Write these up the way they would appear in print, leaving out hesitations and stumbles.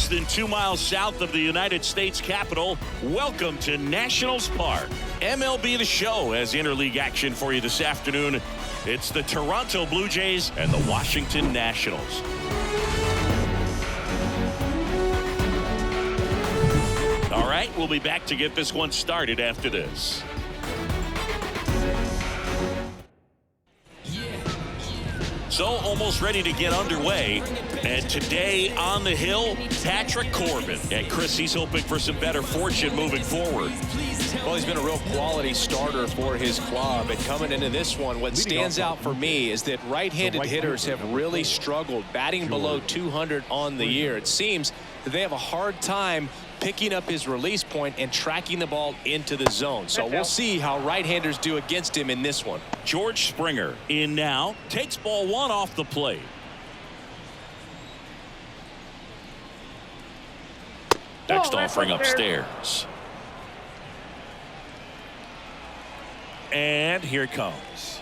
Than 2 miles south of the United States Capitol. Welcome to Nationals Park. MLB The Show has interleague action for you this afternoon. It's the Toronto Blue Jays and the Washington Nationals. All right, we'll be back to get this one started after this. So almost ready to get underway. And today on the hill, Patrick Corbin. And Chris, he's hoping for some better fortune moving forward. Well, he's been a real quality starter for his club. And coming into this one, what stands out for me is that right-handed hitters have really struggled, batting below 200 on the year. It seems that they have a hard time picking up his release point and tracking the ball into the zone. So we'll see how right-handers do against him in this one. George Springer in now, takes ball one off the plate. Next offering upstairs. And here it comes.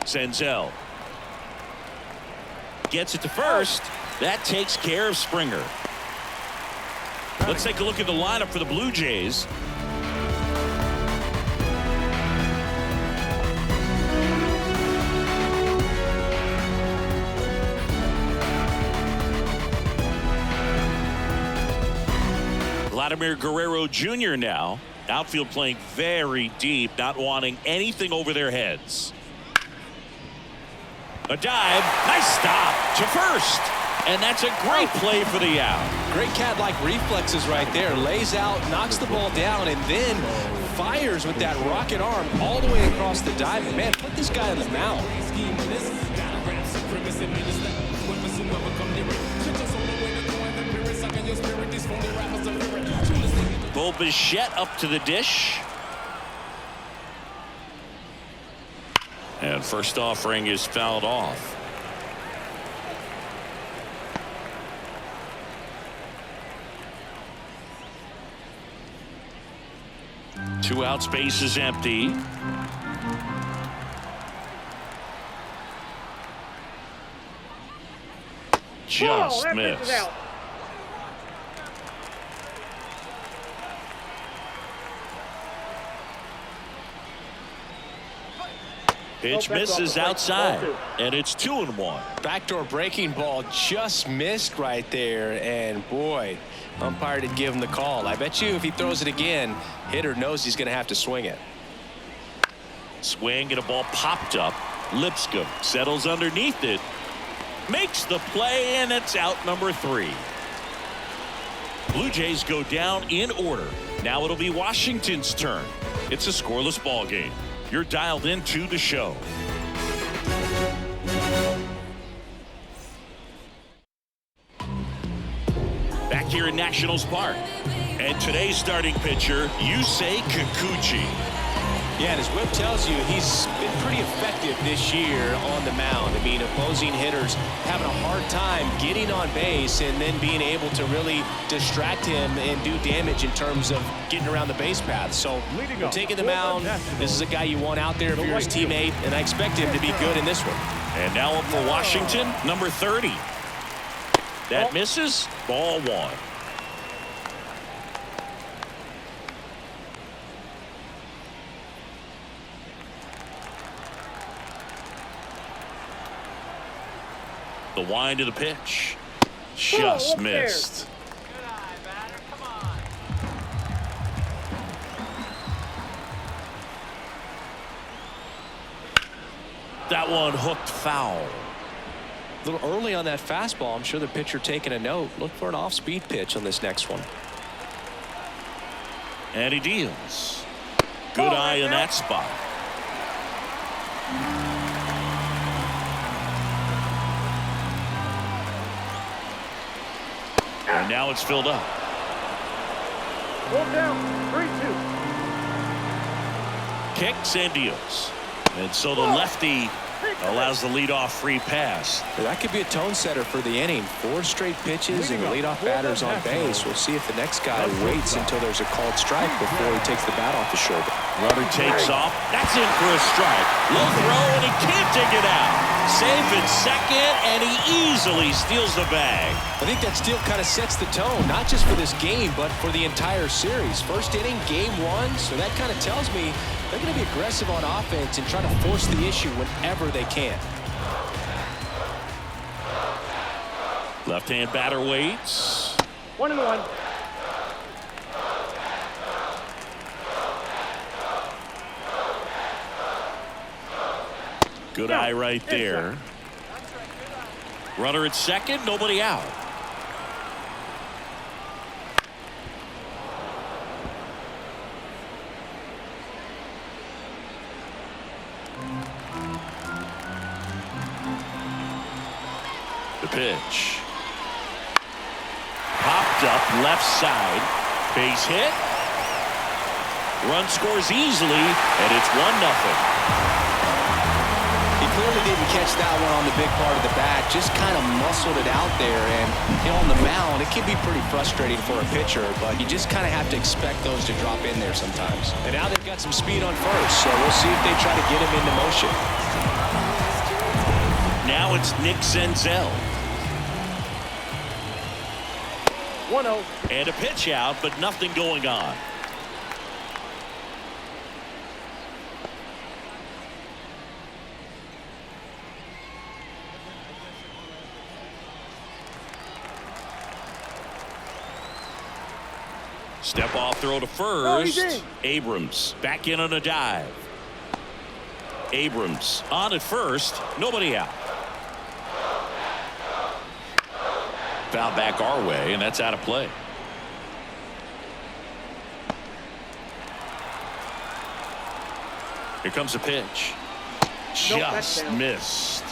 Senzel gets it to first. That takes care of Springer. Let's take a look at the lineup for the Blue Jays. Vladimir Guerrero Jr. now. Outfield playing very deep, not wanting anything over their heads. A dive. Nice stop to first. And that's a great play for the out. Great cat-like reflexes right there. Lays out, knocks the ball down, and then fires with that rocket arm all the way across the diamond. Man, put this guy on the mound. Bo Bichette up to the dish. And first offering is fouled off. Two out, space is empty. Just missed. Pitch misses outside, and it's 2-1. Backdoor breaking ball just missed right there, and boy, umpire didn't give him the call. I bet you if he throws it again, hitter knows he's going to have to swing it. Swing and a ball popped up. Lipscomb settles underneath it, makes the play, and it's out number 3. Blue Jays go down in order. Now it'll be Washington's turn. It's a scoreless ball game. You're dialed into the show. Back here in Nationals Park. And today's starting pitcher, Yusei Kikuchi. Yeah, and as Whip tells you, he's been pretty effective this year on the mound. I mean, opposing hitters having a hard time getting on base and then being able to really distract him and do damage in terms of getting around the base path. So, we're taking the mound. This is a guy you want out there if you're his teammate, and I expect him to be good in this one. And now up for Washington, number 30. That misses, ball 1. The wind of the pitch. Just missed. That one hooked foul. A little early on that fastball. I'm sure the pitcher taking a note. Look for an off-speed pitch on this next one. And he deals. Good eye in that spot. And now it's filled up. One down, 3-2. Kicks and deals. And so the lefty allows the leadoff free pass. That could be a tone setter for the inning. 4 straight pitches and the leadoff batter's on base. We'll see if the next guy waits until there's a called strike before he takes the bat off the shoulder. Runner takes off. That's in for a strike. Low throw, and he can't dig it out. Safe at second, and he easily steals the bag. I think that steal kind of sets the tone, not just for this game, but for the entire series. First inning, game 1, so that kind of tells me they're going to be aggressive on offense and try to force the issue whenever they can. Left-hand batter waits. 1-1. Good eye right there. Runner at second, nobody out. The pitch. Popped up left side. Base hit. Run scores easily, and it's 1-0. Clearly didn't catch that one on the big part of the bat. Just kind of muscled it out there, and on the mound it can be pretty frustrating for a pitcher, but you just kind of have to expect those to drop in there sometimes. And now they've got some speed on first, so we'll see if they try to get him into motion. Now it's Nick Senzel. 1-0. And a pitch out, but nothing going on. Step off throw to first. Abrams back in on a dive. Abrams on at first. Nobody out. Foul back our way, and that's out of play. Here comes a pitch. Just missed.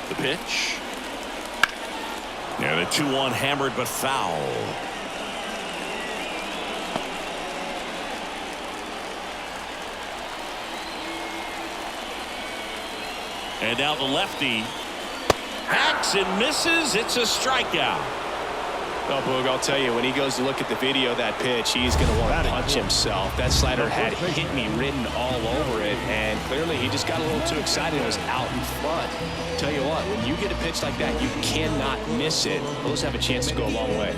The pitch. And a 2-1 hammered but foul. And now the lefty hacks and misses. It's a strikeout. Well, Boog, I'll tell you, when he goes to look at the video of that pitch, he's going to want to punch himself. That slider had hit me written all over it, and clearly he just got a little too excited and was out in front. Tell you what, when you get a pitch like that, you cannot miss it. Those have a chance to go a long way.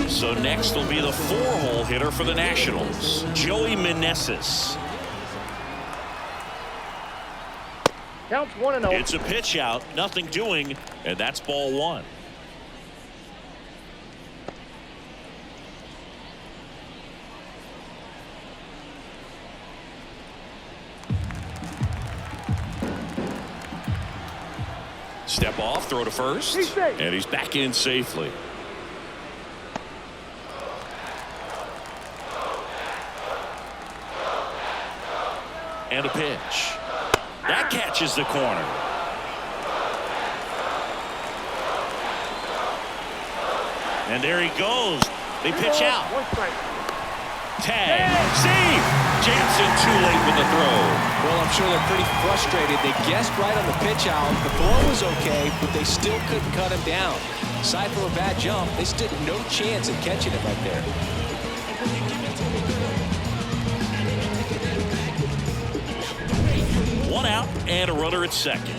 So next will be the 4-hole hitter for the Nationals, Joey Meneses. Counts 1-0. It's a pitch out, nothing doing, and that's ball 1. Step off, throw to first, and he's back in safely. And a pitch. That catches the corner. And there he goes. They pitch out. Tag. See! Jansen too late with the throw. Well, I'm sure they're pretty frustrated. They guessed right on the pitch out. The blow was okay, but they still couldn't cut him down. Aside from a bad jump, they stood no chance at catching him right there. One out and a runner at second.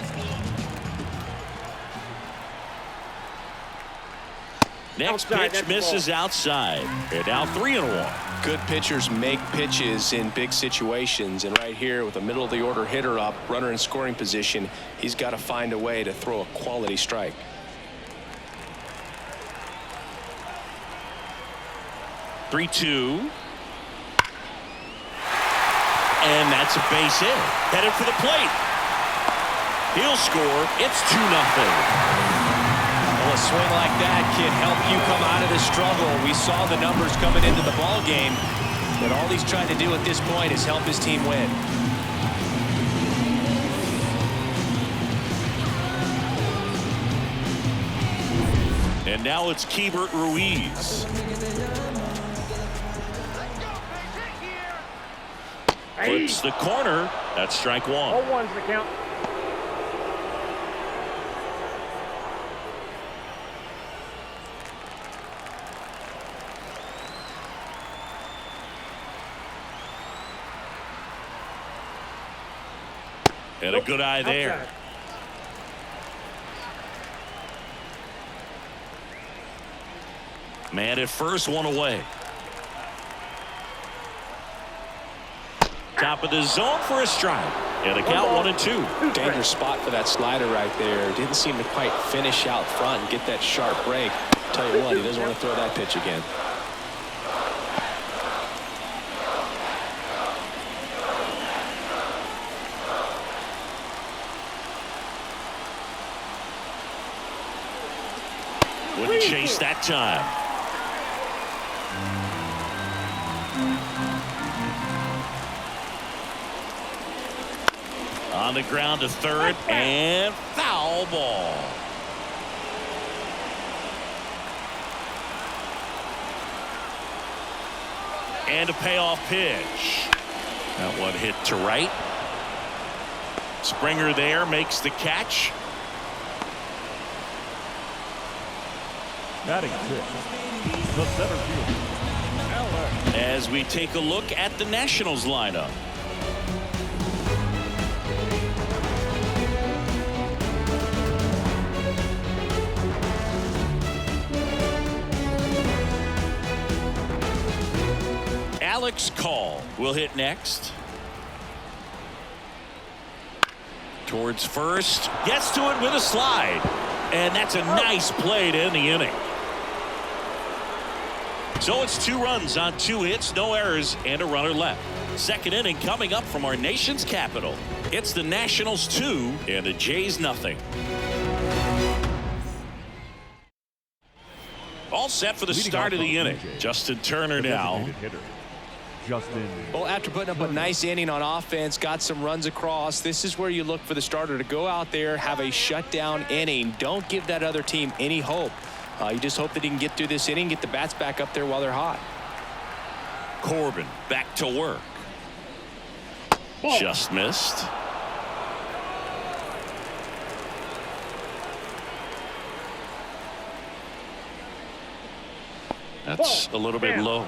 Next Outside, pitch that's misses outside. And now 3-1. Good pitchers make pitches in big situations, and right here with a middle of the order hitter up, runner in scoring position, he's got to find a way to throw a quality strike. Three-two. And that's a base hit. Headed for the plate. He'll score. It's 2-0. Well, a swing like that can help you come out of the struggle. We saw the numbers coming into the ball game, but all he's trying to do at this point is help his team win. And now it's Keibert Ruiz. Flips the corner. That's strike one. 0-1's the count. And a good eye there. Outside. Man at first, one away. Top of the zone for a strike. And a count 1-2. Dangerous spot for that slider right there. Didn't seem to quite finish out front and get that sharp break. Tell you what, he doesn't want to throw that pitch again. Wouldn't chase that time. On the ground to third, and foul ball. And a payoff pitch. That one hit to right. Springer there makes the catch. Batting sixth, the center fielder, Alex. As we take a look at the Nationals lineup. Alex Call will hit next. Towards first. Gets to it with a slide. And that's a nice play to end the inning. So it's 2 runs on 2 hits, no errors, and a runner left. Second inning coming up from our nation's capital. It's the Nationals 2 and the Jays nothing. All set for the start of the inning. Justin Turner now. Well, after putting up a nice inning on offense, got some runs across, this is where you look for the starter to go out there, have a shutdown inning. Don't give that other team any hope. You just hope that he can get through this inning, get the bats back up there while they're hot. Corbin back to work. Just missed. That's a little bit low.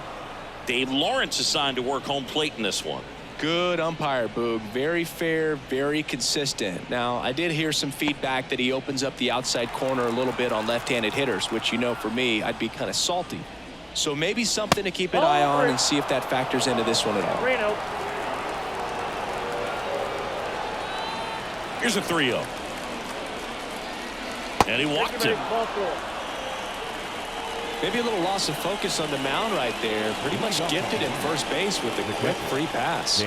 Dave Lawrence assigned to work home plate in this one. Good umpire, Boog. Very fair, very consistent. Now, I did hear some feedback that he opens up the outside corner a little bit on left-handed hitters, which, you know, for me, I'd be kind of salty. So maybe something to keep an eye on and see if that factors into this one at all. 3-0. Here's a 3-0. And he walked him. Ball 4. Maybe a little loss of focus on the mound right there. Pretty much gifted in first base with a quick free pass.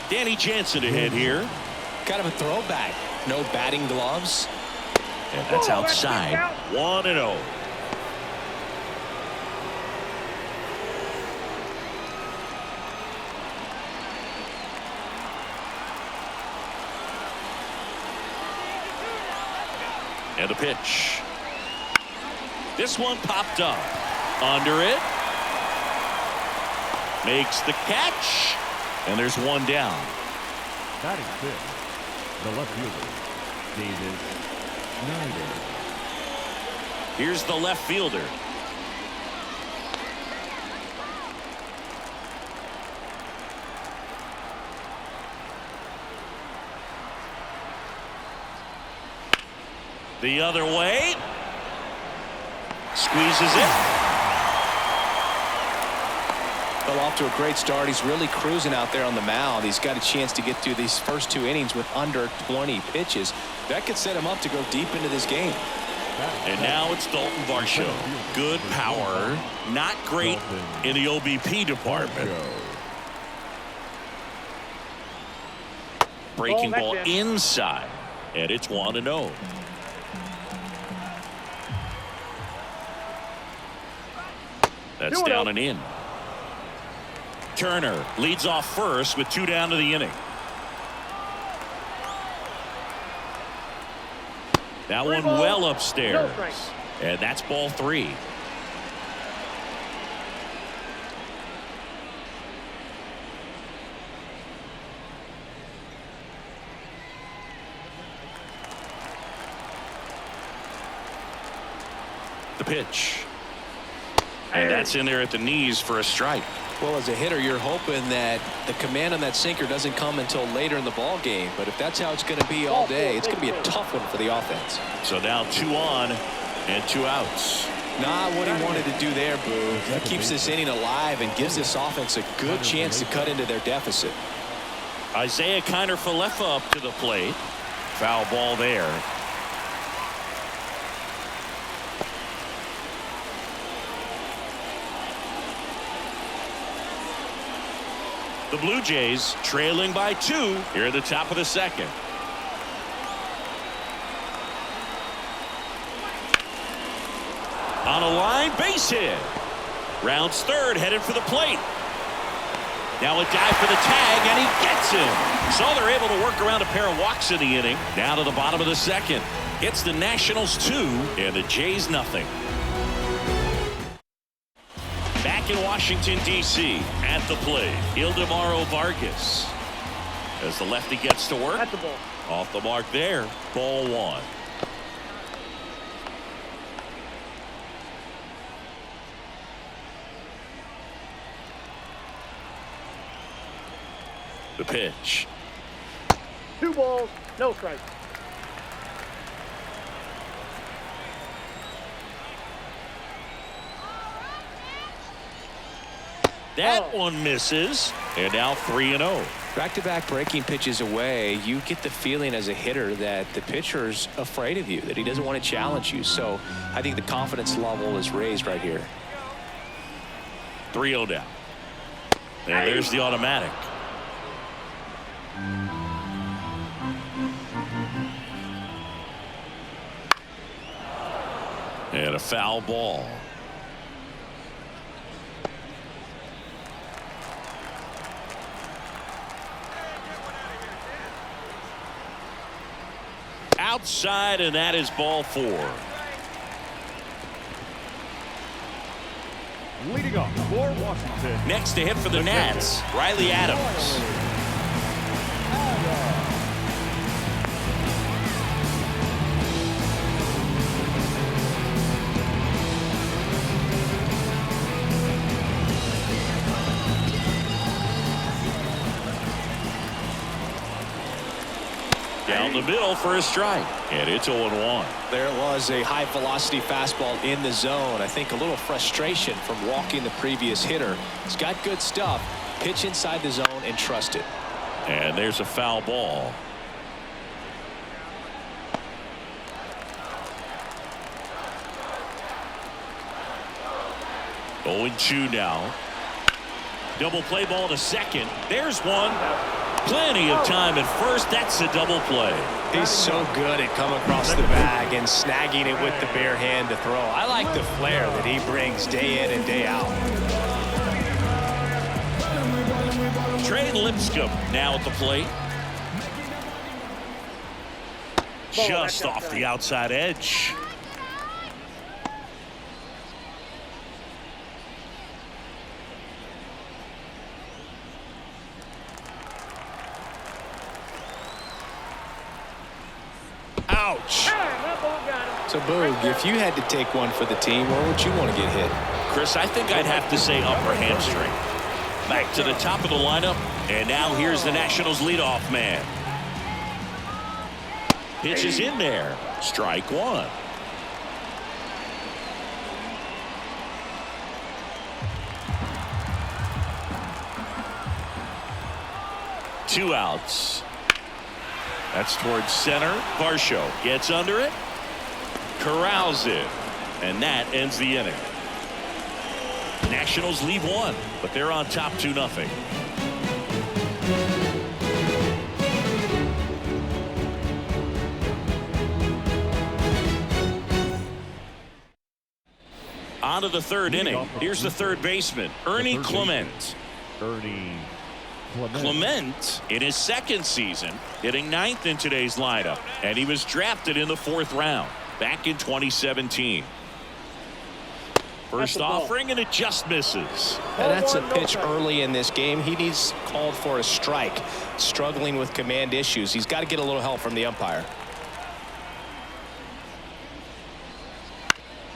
Danny Jansen ahead here. Kind of a throwback. No batting gloves. And that's outside. 1-0. And a pitch. This one popped up. Under it. Makes the catch. And there's one down. Batting fifth, the left fielder, David Schneider. Here's the left fielder. The other way. Squeezes it. Well, off to a great start. He's really cruising out there on the mound. He's got a chance to get through these first 2 innings with under 20 pitches. That could set him up to go deep into this game. And now it's Dalton Varsho. Good power, not great in the OBP department. Breaking ball inside, and it's 1-0. That's down and in. Turner leads off first with 2 down to the inning. That one well upstairs. And that's ball 3. The pitch. And that's in there at the knees for a strike. Well, as a hitter, you're hoping that the command on that sinker doesn't come until later in the ball game. But if that's how it's going to be all day, it's going to be a tough one for the offense. So now 2 on and 2 outs. Not what he wanted to do there, Boo. He keeps this inning alive and gives this offense a good chance to cut into their deficit. Isaiah Kiner-Falefa up to the plate. Foul ball there. The Blue Jays trailing by 2 here at the top of the second. On a line, base hit. Rounds third, headed for the plate. Now a dive for the tag, and he gets him. So they're able to work around a pair of walks in the inning. Now to the bottom of the second. It's the Nationals 2 and the Jays nothing. Back in Washington, D.C. at the plate, Ildemaro Vargas. As the lefty gets to work. At the ball. Off the mark there. Ball 1. The pitch. 2 balls, no strikes. That one misses. And now 3-0. Back-to-back breaking pitches away, you get the feeling as a hitter that the pitcher's afraid of you, that he doesn't want to challenge you. So I think the confidence level is raised right here. 3-0 down. And there's the automatic. And a foul ball. Outside, and that is ball 4. Leading off for Washington. Next to hit for the Nats, Riley Adams. Down the middle for a strike, and it's 0-1. There was a high velocity fastball in the zone. I think a little frustration from walking the previous hitter. He's got good stuff. Pitch inside the zone and trust it. And there's a foul ball. Oh, 0-2 now. Double play ball to second. There's one. Plenty of time at first. That's a double play. He's so good at coming across the bag and snagging it with the bare hand to throw. I like the flair that he brings day in and day out. Trey Lipscomb now at the plate. Just off the outside edge. Ouch. So, Boog, if you had to take one for the team, where would you want to get hit? Chris, I think I'd have to say upper hamstring. Back to the top of the lineup, and now here's the Nationals leadoff man. Pitch is in there. Strike 1. 2 outs. That's towards center. Varsho gets under it, corrals it, and that ends the inning. Nationals leave 1, but they're on top 2-0. On to the 3rd inning. Here's the 3rd baseman, Ernie Clement. Clement in his 2nd season, hitting 9th in today's lineup, and he was drafted in the 4th round back in 2017. First offering, and it just misses. And that's a pitch early in this game. He needs called for a strike. Struggling with command issues. He's got to get a little help from the umpire.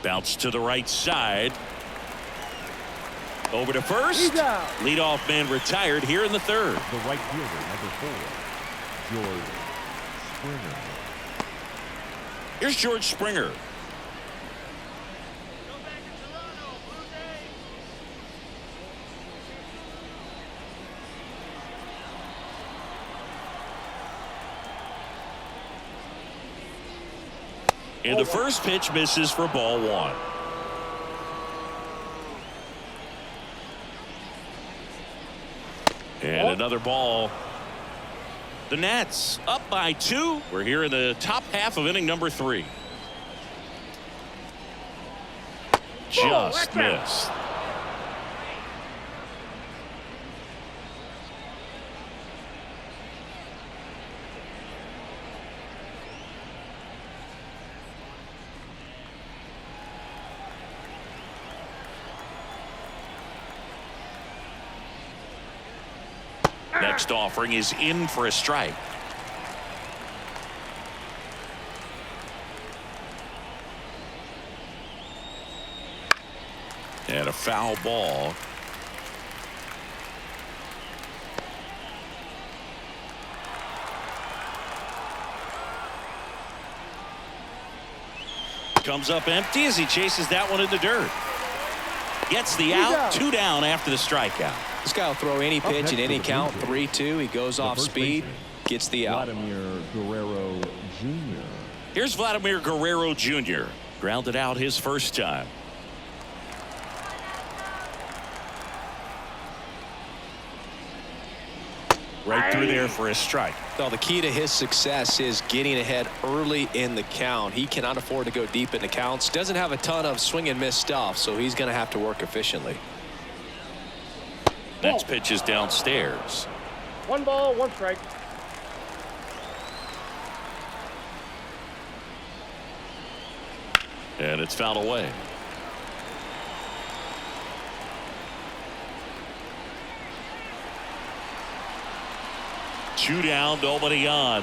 Bounce to the right side. Over to first. Leadoff man retired here in the 3rd. The right fielder, number 4, George Springer. Here's George Springer. And the first pitch misses for ball 1. And another ball. The Nats up by 2. We're here in the top half of inning number 3. Just missed. Next offering is in for a strike. And a foul ball. Comes up empty as he chases that one in the dirt. Gets the out. 2 down after the strikeout. This guy will throw any pitch in any count. 3-2. He goes off speed, gets the out. Vladimir Guerrero Jr. Here's Vladimir Guerrero Jr. Grounded out his first time. Right through there for a strike. So the key to his success is getting ahead early in the count. He cannot afford to go deep in the counts. Doesn't have a ton of swing and miss stuff, so he's going to have to work efficiently. Next pitch is downstairs. 1 ball, 1 strike. And it's fouled away. Two down, nobody on.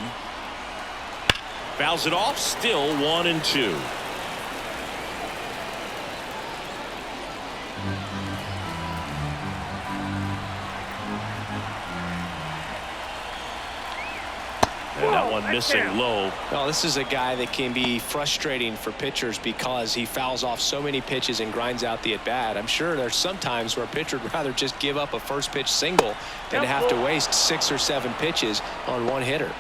Fouls it off, still 1-2. And that one missing low. Well, this is a guy that can be frustrating for pitchers because he fouls off so many pitches and grinds out the at-bat. I'm sure there's some times where a pitcher would rather just give up a first pitch single than have to waste 6 or 7 pitches on one hitter.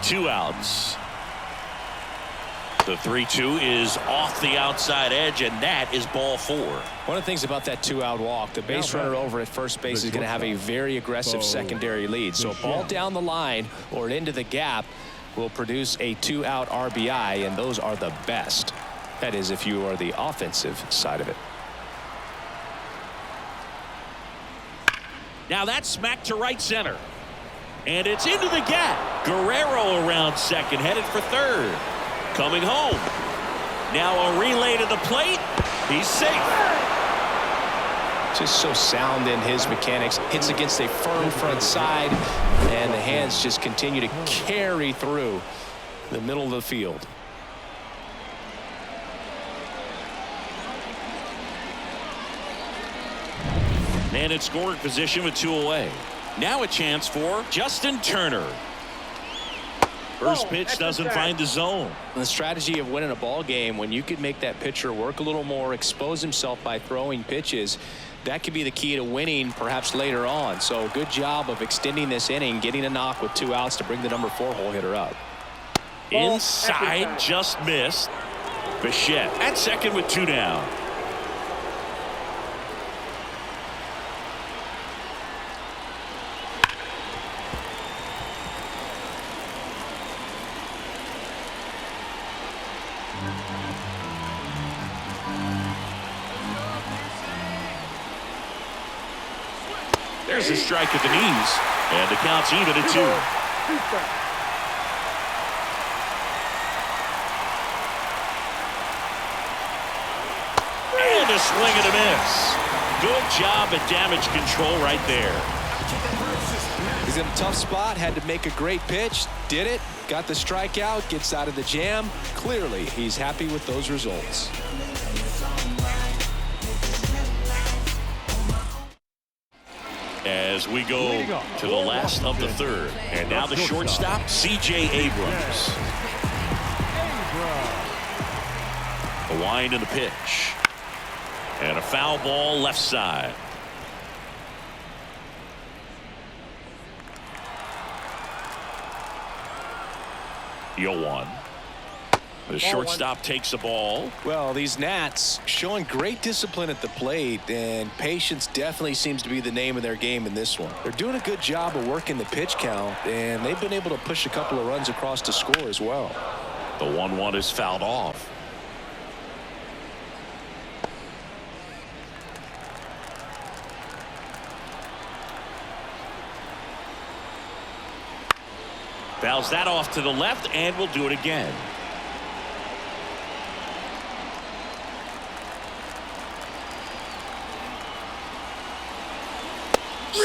Two outs. The 3-2 is off the outside edge, and that is ball 4. One of the things about that 2-out walk, the base runner over at first base is going to have a very aggressive secondary lead. So a ball down the line or into the gap will produce a 2-out RBI, and those are the best. That is, if you are the offensive side of it. Now that's smacked to right center. And it's into the gap. Guerrero around second, headed for third. Coming home. Now a relay to the plate. He's safe. Just so sound in his mechanics. Hits against a firm front side, and the hands just continue to carry through the middle of the field. And in scoring position with 2 away. Now a chance for Justin Turner. First pitch doesn't find the zone. The strategy of winning a ball game, when you could make that pitcher work a little more, expose himself by throwing pitches, that could be the key to winning perhaps later on. So good job of extending this inning, getting a knock with 2 outs to bring the number 4 hole hitter up. Inside, just missed. Bichette at second with 2 down. There's a strike at the knees, and the count's even at 2. And a swing and a miss. Good job at damage control right there. He's in a tough spot, had to make a great pitch, did it, got the strikeout, gets out of the jam. Clearly, he's happy with those results. As we go to the last of the 3rd. And now the shortstop, C.J. Abrams. The wind and the pitch. And a foul ball left side. Yo-1. The shortstop takes the ball. Well, these Nats showing great discipline at the plate, and patience definitely seems to be the name of their game in this one. They're doing a good job of working the pitch count, and they've been able to push a couple of runs across to score as well. The 1-1 is fouled off. Fouls that off to the left, and we'll do it again.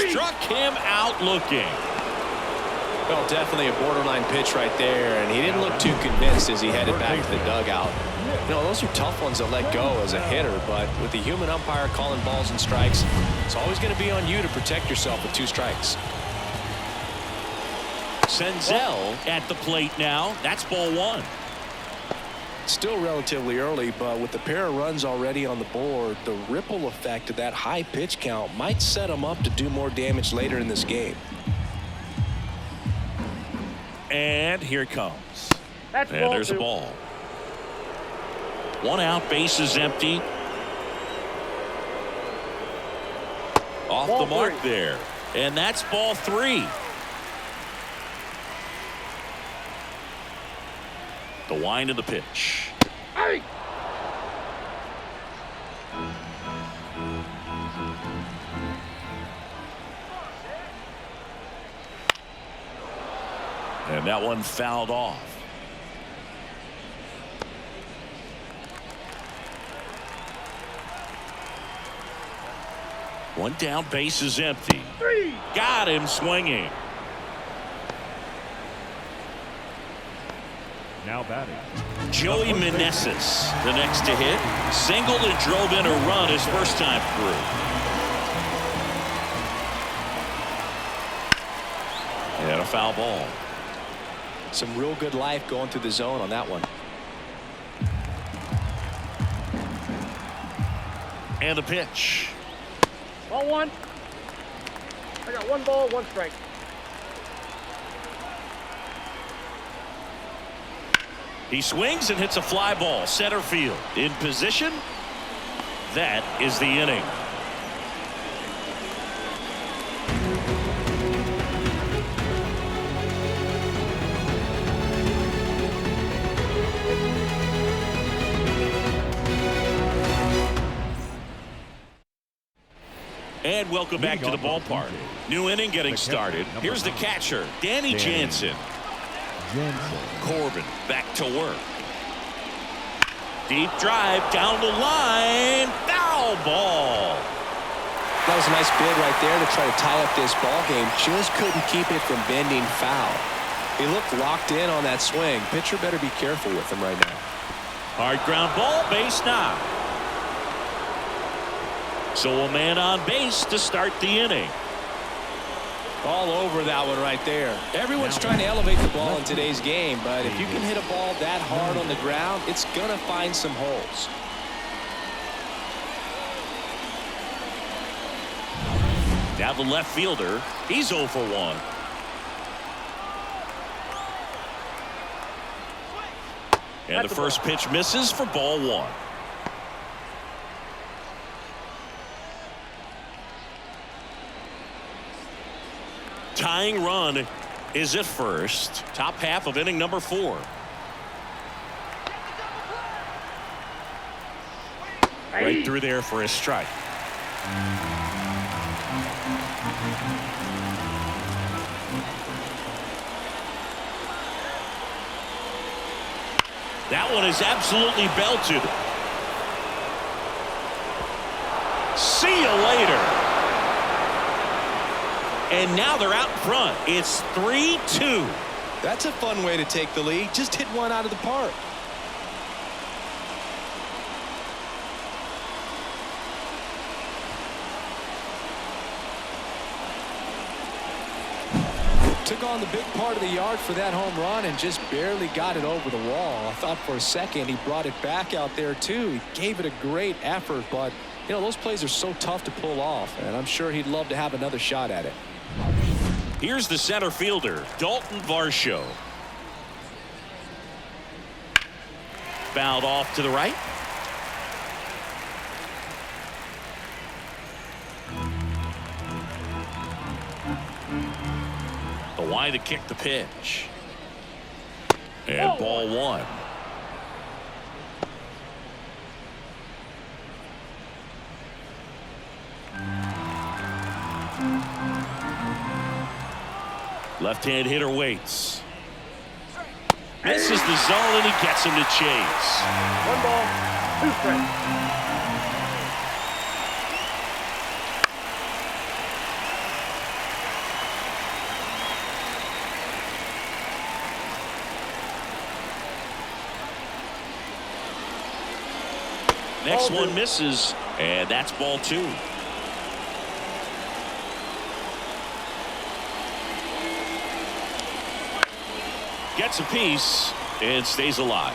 Struck him out looking. Well, definitely a borderline pitch right there, and he didn't look too convinced as he headed back to the dugout. You know, those are tough ones to let go as a hitter, but with the human umpire calling balls and strikes, it's always going to be on you to protect yourself with 2 strikes. Senzel at the plate now. That's ball 1. Still relatively early, but with the pair of runs already on the board, the ripple effect of that high pitch count might set him up to do more damage later in this game. And here it comes. That's and there's a ball. 1 out, base is empty. Off Ball the mark 3. there. And that's ball 3. The wind of the pitch. Hey! And that one fouled off. One down, base is empty. 3. Got him swinging. Now batting. Joey Meneses, the next to hit. Singled and drove in a run his first time through. And a foul ball. Some real good life going through the zone on that one. And the pitch. Ball 1. I got 1 ball, 1 strike. He swings and hits a fly ball center field. In position. That is the inning. And welcome back to the ballpark. New inning getting started. Here's the catcher, Danny Jansen. Corbin back to work. Deep drive down the line. Foul ball. That was a nice bid right there to try to tie up this ball game. Just couldn't keep it from bending foul. He looked locked in on that swing. Pitcher better be careful with him right now. Hard ground ball, base knock. So a man on base to start the inning. All over that one right there. Everyone's trying to elevate the ball in today's game, but if you can hit a ball that hard on the ground, it's going to find some holes. Now the left fielder, he's 0 for 1. And the first pitch misses for ball 1. Tying run is at first. Top half of inning number 4. Right through there for a strike. That one is absolutely belted. See you later. And now they're out in front. It's 3-2. That's a fun way to take the lead. Just hit one out of the park. Took on the big part of the yard for that home run and just barely got it over the wall. I thought for a second he brought it back out there too. He gave it a great effort, but you know, those plays are so tough to pull off, and I'm sure he'd love to have another shot at it. Here's the center fielder, Dalton Varsho. Fouled off to the right. The wide to kick the pitch. And ball 1. Left-hand hitter waits. Misses the zone and he gets him to chase. 1 ball, 2 strikes. Next one misses, and that's ball 2. Gets a piece and stays alive.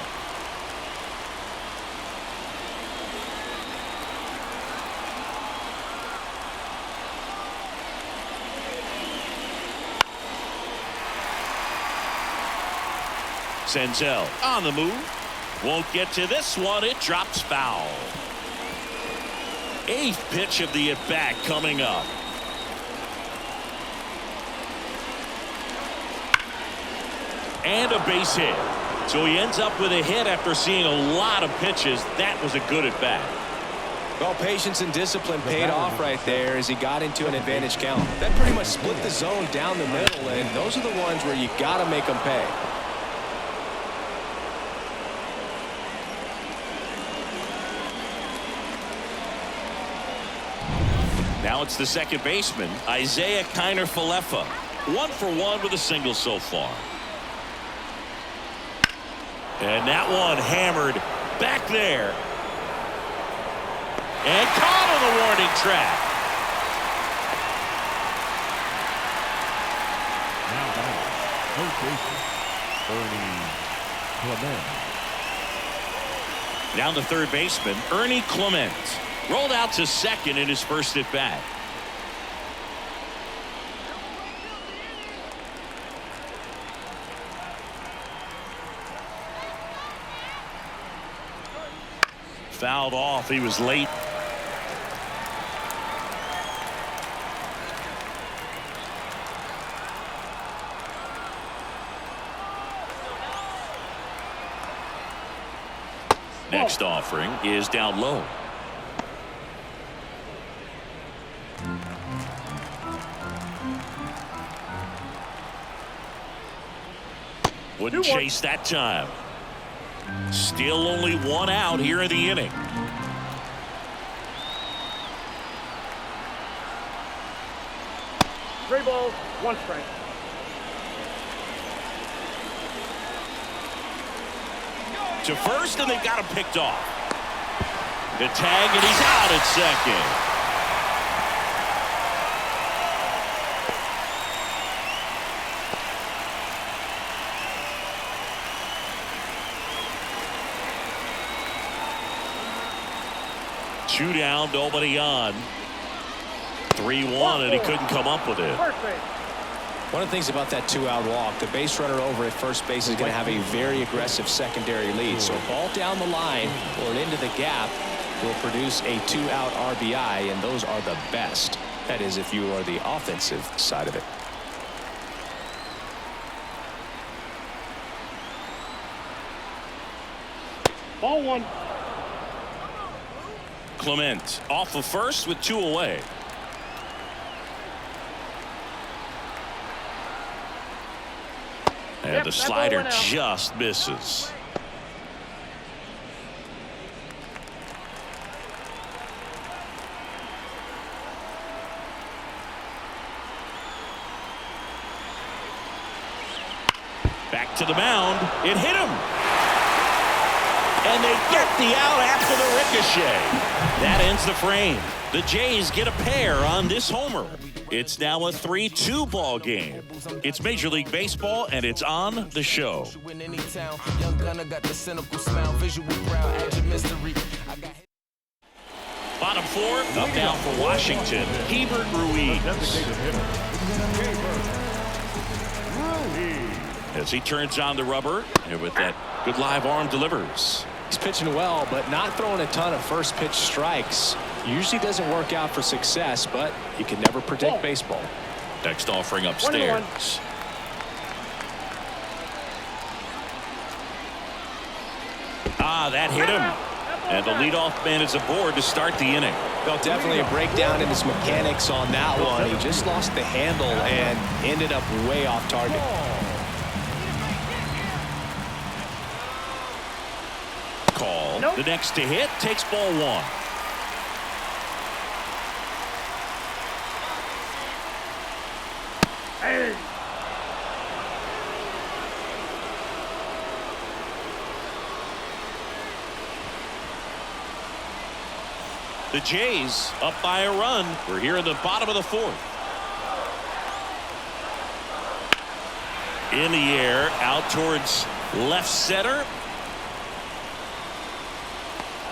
Senzel on the move. Won't get to this one. It drops foul. 8th pitch of the at-bat coming up. And a base hit. So he ends up with a hit after seeing a lot of pitches. That was a good at-bat. Well, patience and discipline paid off right there as he got into an advantage count. That pretty much split the zone down the middle, and those are the ones where you got to make them pay. Now it's the second baseman, Isaiah Kiner-Falefa. 1 for 1 with a single so far. And that one hammered back there. And caught on the warning track. Now, Ernie Clement. Now the third baseman, Ernie Clement. Rolled out to second in his first at bat. Fouled off. He was late. Next offering is down low. Wouldn't chase that time. Still only 1 out here in the inning. Three balls, 1 strike. To first, and they've got him picked off. The tag, and he's out at second. 2 down, nobody on. 3-1, and he couldn't come up with it. One of the things about that 2-out walk, the base runner over at first base is going to have a very aggressive secondary lead. So a ball down the line or into the gap will produce a 2-out RBI, and those are the best. That is, if you are the offensive side of it. Ball 1. Clement off of first with 2 away. And the slider just misses. Back to the mound. It hit him. And they get the out after the ricochet. That ends the frame. The Jays get a pair on this homer. It's now a 3-2 ball game. It's Major League Baseball, and it's on the show. Bottom 4, up now for Washington. Hebert Ruiz. As he turns on the rubber, and with that good live arm delivers. He's pitching well, but not throwing a ton of first pitch strikes. Usually doesn't work out for success, but you can never predict baseball. Next offering upstairs. That hit him. And the leadoff man is aboard to start the inning. Felt definitely a breakdown in his mechanics on that one. He just lost the handle and ended up way off target. Call. Nope. The next to hit takes ball 1. Hey. The Jays up by a run. We're here in the bottom of the 4th. In the air, out towards left center.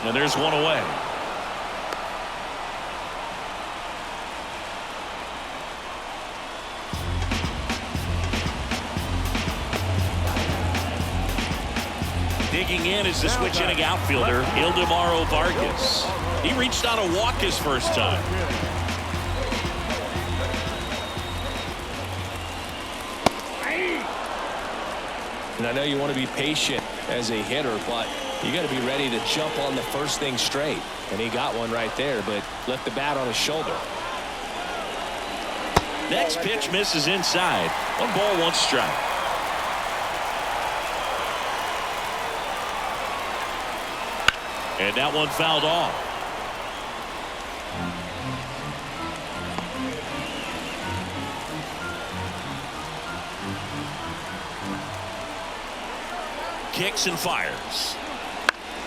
And there's one away. Digging in is the switch inning outfielder, Ildemaro Vargas. He reached out a walk his first time. And I know you want to be patient as a hitter, but you got to be ready to jump on the first thing straight. And he got one right there, but left the bat on his shoulder. Next pitch misses inside. 1 ball, 1 strike. And that one fouled off. Kicks and fires.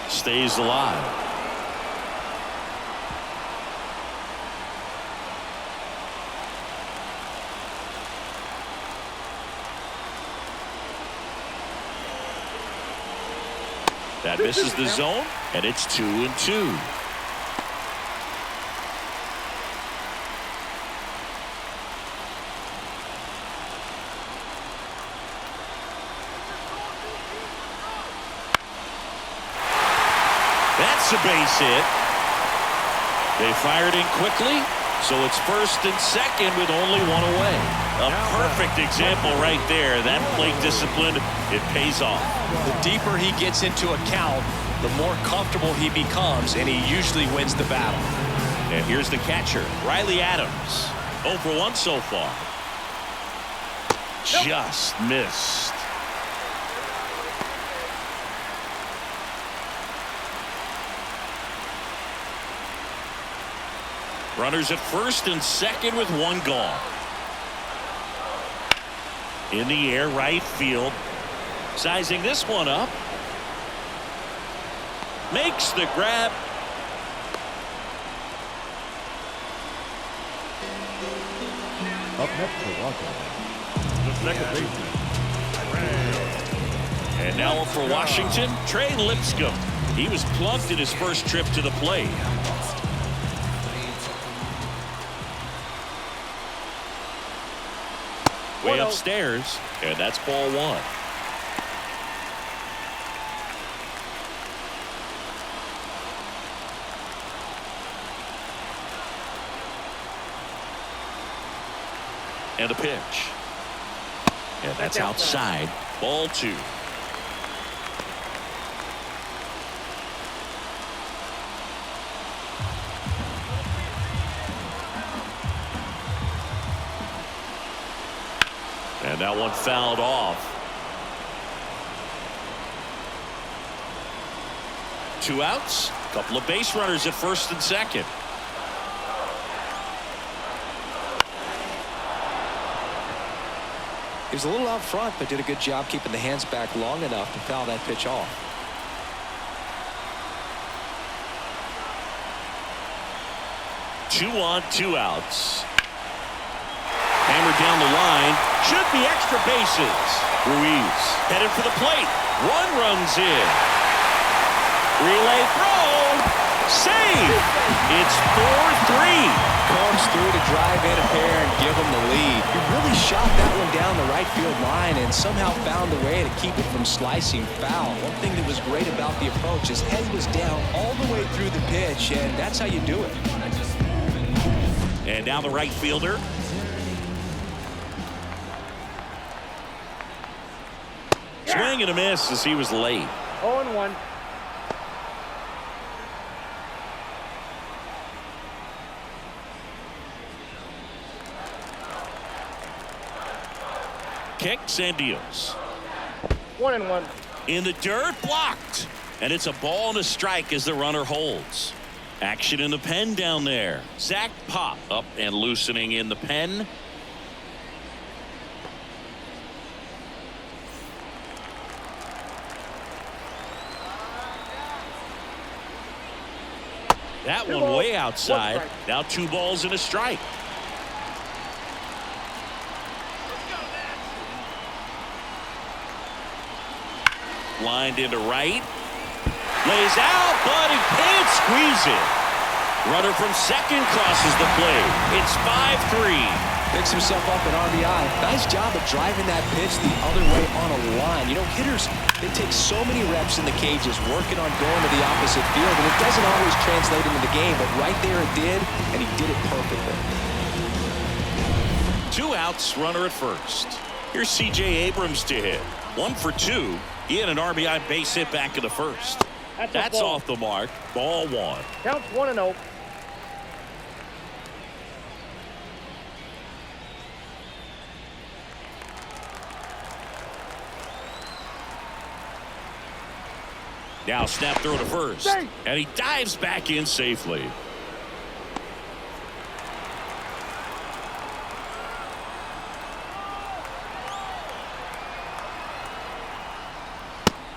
Stays alive. That misses the zone, and it's 2-2. That's a base hit. They fired in quickly, so it's 1st and 2nd with only 1 away. A perfect example right there. That plate discipline, it pays off. The deeper he gets into a count, the more comfortable he becomes, and he usually wins the battle. And here's the catcher, Riley Adams. 0 for 1 so far. Just missed. Runners at 1st and 2nd with 1 gone. In the air, right field. Sizing this one up. Makes the grab. Up next for Washington, the second baseman. And now for Washington, Trey Lipscomb. He was plunked in his first trip to the plate. way upstairs, and that's ball one. And a pitch. And that's outside. Ball two. And that one fouled off. 2 outs. Couple of base runners at first and second. He was a little out front, but did a good job keeping the hands back long enough to foul that pitch off. 2 on, 2 outs. Hammered down the line. Should be extra bases. Ruiz headed for the plate. One runs in. Relay throw. Save. It's 4-3. Comes through to drive in a pair and give him the lead. He really shot that one down the right field line and somehow found a way to keep it from slicing foul. One thing that was great about the approach, his head was down all the way through the pitch, and that's how you do it. And now the right fielder. Swing and a miss as he was late. 0-1. Kicks and deals. 1-1. In the dirt, blocked. And it's a ball and a strike as the runner holds. Action in the pen down there. Zach Pop up and loosening in the pen. That one way outside. Now 2 balls and a strike. Lined into right. Lays out, but he can't squeeze it. Runner from second crosses the plate. It's 5-3. Picks himself up an RBI. Nice job of driving that pitch the other way on a line. You know, hitters, they take so many reps in the cages working on going to the opposite field, and it doesn't always translate into the game, but right there it did, and he did it perfectly. 2 outs, runner at first. Here's C.J. Abrams to hit. 1 for 2. He had an RBI base hit back in the first. That's off the mark. Ball 1. Counts 1-0. Now snap throw to first. And he dives back in safely.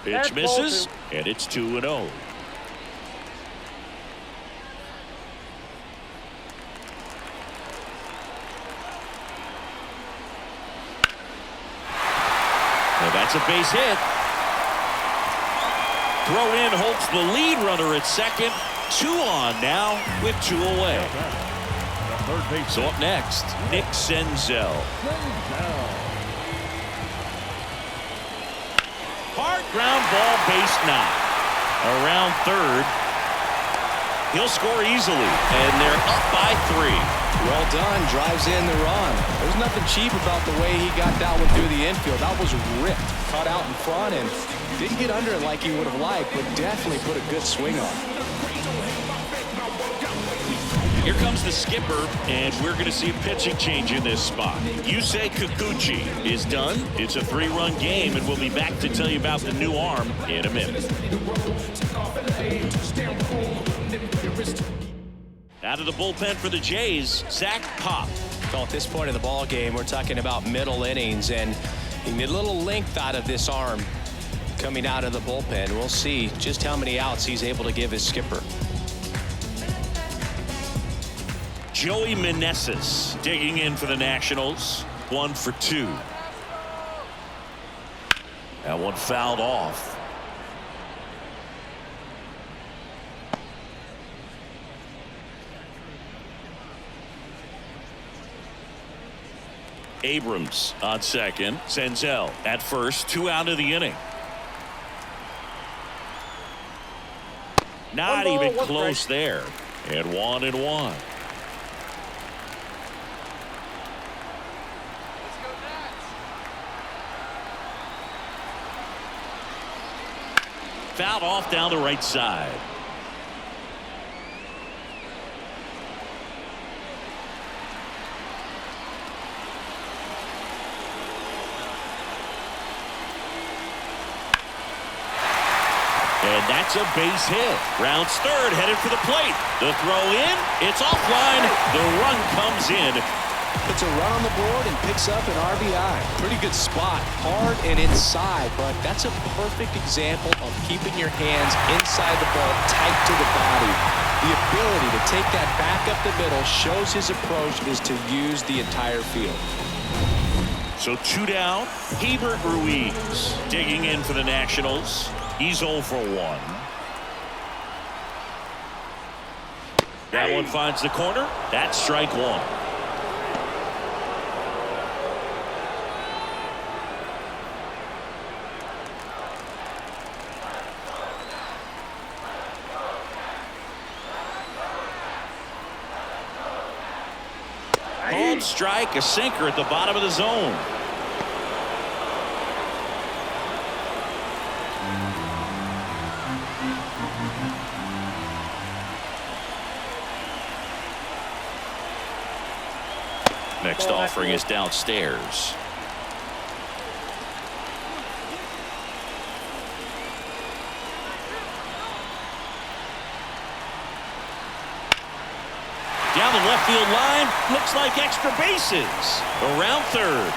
Pitch misses, and it's 2-0. And that's a base hit. Throw in holds the lead runner at second. 2 on now with 2 away. So up next, Nick Senzel. Hard ground ball, base knock. Around third. He'll score easily, and they're up by 3. Well done. Drives in the run. There's nothing cheap about the way he got that one through the infield. That was ripped. Cut out in front and didn't get under it like he would have liked, but definitely put a good swing on it. Here comes the skipper, and we're going to see a pitching change in this spot. Yusei Kikuchi is done. It's a 3-run game, and we'll be back to tell you about the new arm in a minute. Out of the bullpen for the Jays, Zach Pop. Well, at this point in the ball game, we're talking about middle innings, and he made a little length out of this arm coming out of the bullpen. We'll see just how many outs he's able to give his skipper. Joey Meneses digging in for the Nationals. 1 for 2. That one fouled off. Abrams on second. Senzel at first. 2 out of the inning. Not even close there. And 1-1. Fouled off down the right side. And that's a base hit. Rounds third, headed for the plate. The throw in, it's offline. The run comes in. Puts a run on the board and picks up an RBI. Pretty good spot, hard and inside, but that's a perfect example of keeping your hands inside the ball, tight to the body. The ability to take that back up the middle shows his approach is to use the entire field. So 2 down. Hebert Ruiz digging in for the Nationals. He's 0 for 1. That one finds the corner. That's strike 1. Called strike, a sinker at the bottom of the zone. Next offering is downstairs. Down the left field line, looks like extra bases. Around third,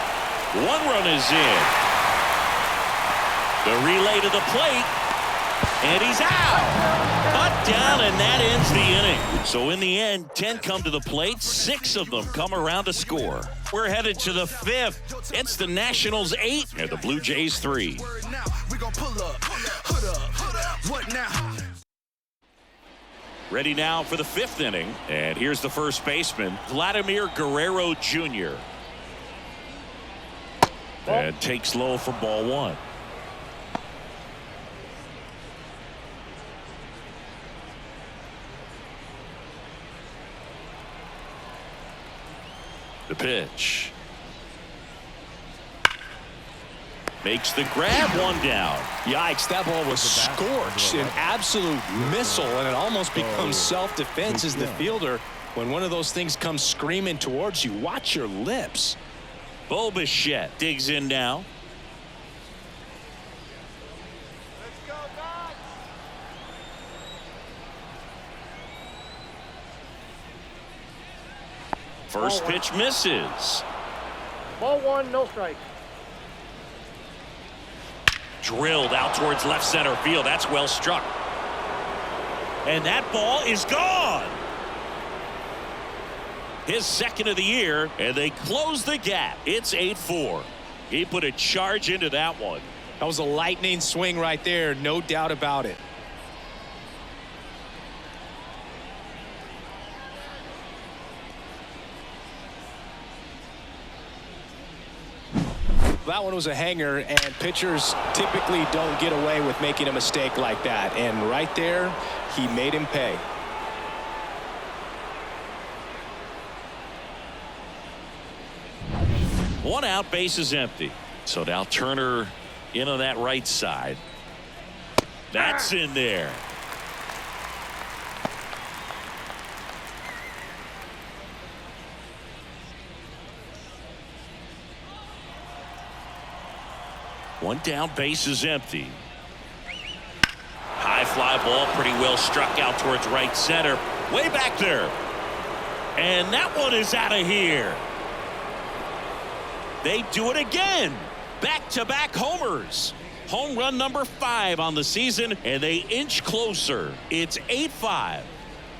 1 run is in. The relay to the plate, and he's out. Cut down, and that ends the inning. So in the end, 10 come to the plate, 6 of them come around to score. We're headed to the 5th. It's the Nationals 8 and the Blue Jays 3. Ready now for the 5th inning, and here's the first baseman, Vladimir Guerrero Jr. And takes low for ball 1. The pitch. Makes the grab, 1 down. Yikes, that ball was scorched, an absolute missile, and it almost becomes self-defense as the fielder. When one of those things comes screaming towards you, watch your lips. Bo Bichette digs in now. First pitch misses. Ball 1, no strike. Drilled out towards left center field. That's well struck. And that ball is gone. His second of the year, and they close the gap. It's 8-4. He put a charge into that one. That was a lightning swing right there, no doubt about it. That one was a hanger, and pitchers typically don't get away with making a mistake like that. And right there, he made him pay. One out, base is empty. So now Turner in on that right side. That's in there. One down, base is empty. High fly ball, pretty well struck out towards right center. Way back there. And that one is out of here. They do it again. Back-to-back homers. Home run number 5 on the season, and they inch closer. It's 8-5.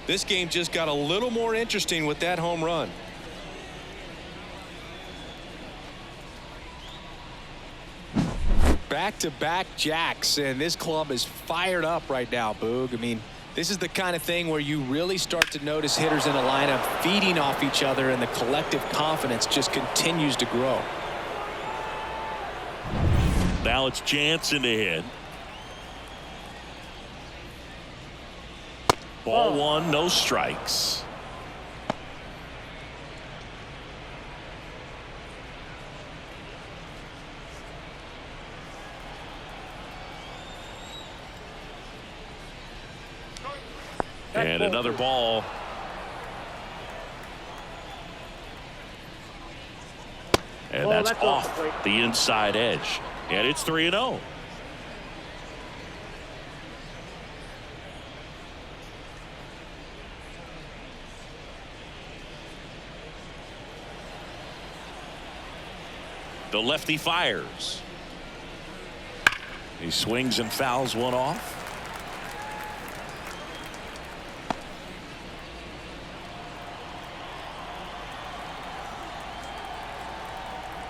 This game just got a little more interesting with that home run. Back-to-back jacks, and this club is fired up right now, Boog. I mean, This is the kind of thing where you really start to notice hitters in a lineup feeding off each other, and the collective confidence just continues to grow. Now it's Jansen to hit. Ball one, no strikes. And another ball. And that's off the inside edge. And it's 3-0. The lefty fires. He swings and fouls one off.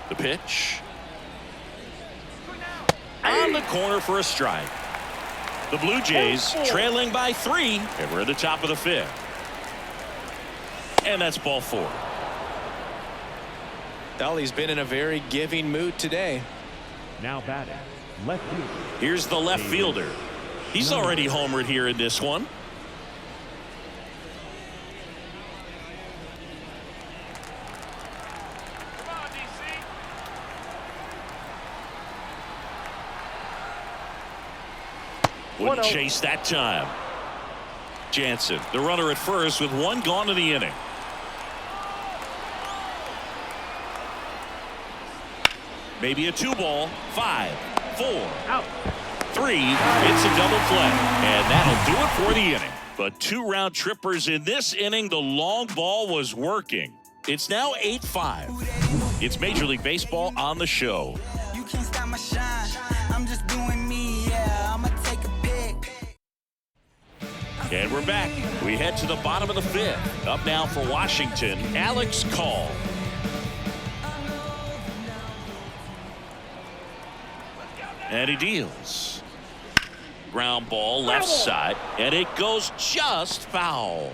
The pitch. On the corner for a strike. The Blue Jays trailing by 3, and we're at the top of the 5th. And that's ball 4. Well, he's been in a very giving mood today. Now batting, left field. Here's the left fielder. He's already homered here in this one. Wouldn't chase that time. Jansen, the runner at first with 1 gone in the inning. Maybe a 2-ball. 5, 4, out. 3. It's a double play, and that'll do it for the inning. But 2 round trippers in this inning. The long ball was working. It's now 8-5. It's Major League Baseball on the show. You can't stop my shine. I'm just doing me. Yeah, I'ma take a pic. And we're back. We head to the bottom of the 5th. Up now for Washington, Alex Call. And he deals. Ground ball left side, and it goes just foul.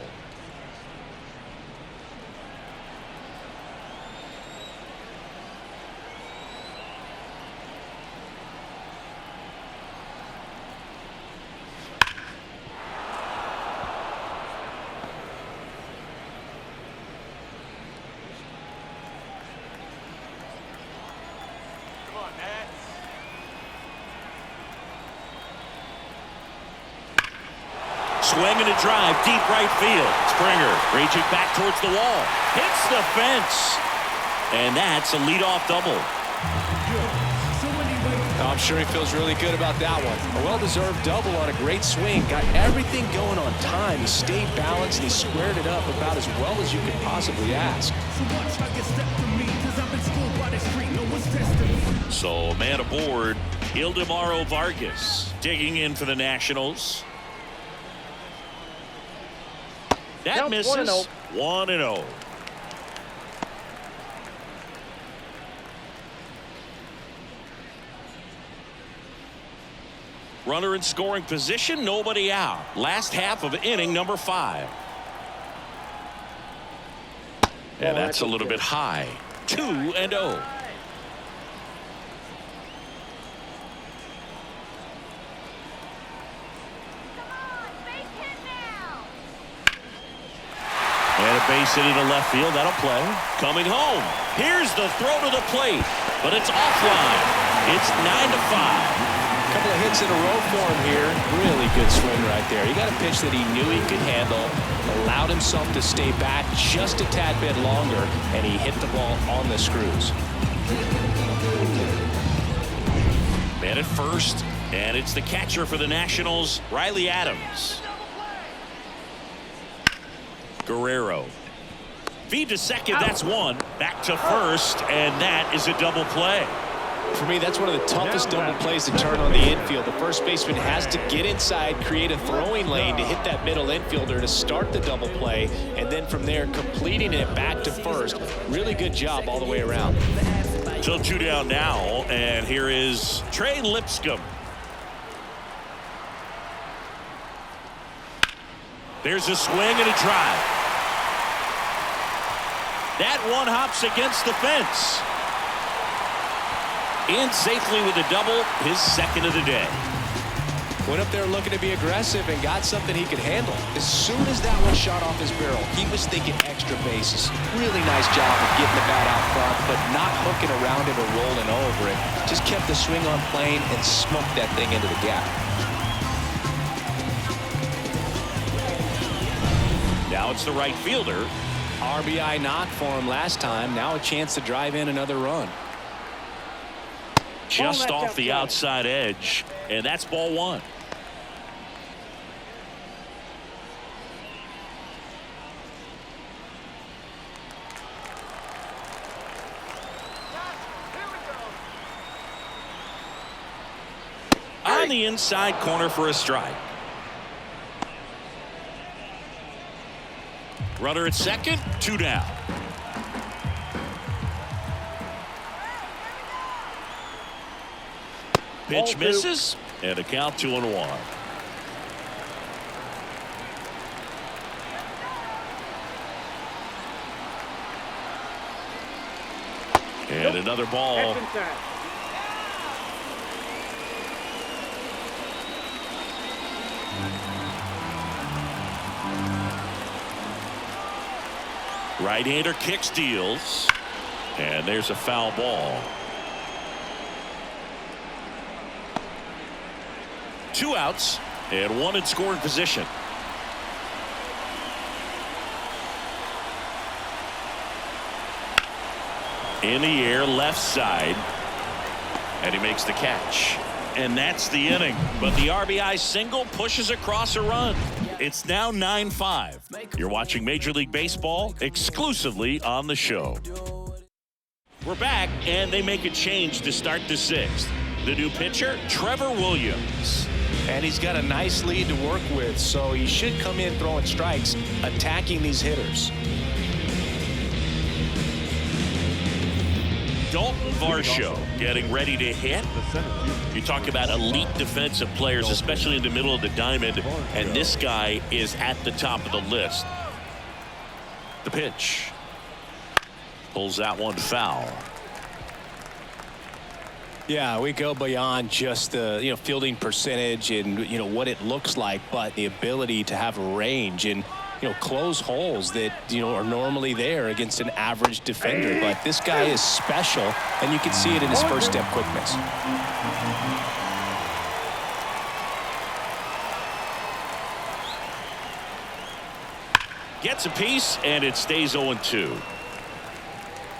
Swinging a drive, deep right field. Springer reaching back towards the wall. Hits the fence. And that's a leadoff double. I'm sure he feels really good about that one. A well-deserved double on a great swing. Got everything going on time. He stayed balanced. He squared it up about as well as you could possibly ask. So man aboard, Ildemaro Vargas digging in for the Nationals. That misses. 1-0. Runner in scoring position, nobody out. Last half of inning number 5. And that's a little bit high. 2-0. And a base hit into left field. That'll play. Coming home. Here's the throw to the plate. But it's offline. It's 9-5. A couple of hits in a row for him here. Really good swing right there. He got a pitch that he knew he could handle. Allowed himself to stay back just a tad bit longer. And he hit the ball on the screws. Man at first. And it's the catcher for the Nationals, Riley Adams. Guerrero. Feed to second, that's 1. Back to first, and that is a double play. For me, that's one of the toughest double plays to turn on the infield. The first baseman has to get inside, create a throwing lane to hit that middle infielder to start the double play, and then from there, completing it back to first. Really good job all the way around. So 2 down now, and here is Trey Lipscomb. There's a swing and a drive. That one hops against the fence. In safely with a double, his second of the day. Went up there looking to be aggressive and got something he could handle. As soon as that one shot off his barrel, he was thinking extra bases. Really nice job of getting the bat out front, but not hooking around it or rolling over it. Just kept the swing on plane and smoked that thing into the gap. Now it's the right fielder. RBI knock for him last time. Now a chance to drive in another run. Just off the outside edge, and that's ball one. On the inside corner for a strike. Runner at second, 2 down. Pitch misses, and a count 2-1. And another ball. Right-hander kicks, deals, and there's a foul ball. 2 outs and 1 in scoring position. In the air, left side, and he makes the catch. And that's the inning. But the RBI single pushes across a run. It's now 9-5. You're watching Major League Baseball exclusively on the show. We're back, and they make a change to start the 6th. The new pitcher, Trevor Williams. And he's got a nice lead to work with, so he should come in throwing strikes, attacking these hitters. Dalton Varsho getting ready to hit. You talk about elite defensive players, especially in the middle of the diamond, and this guy is at the top of the list. The pitch. Pulls that one foul. Yeah, we go beyond just the fielding percentage and what it looks like, but the ability to have range and close holes that are normally there against an average defender. But this guy is special, and you can see it in his first step quickness. Gets a piece, and it stays 0-2.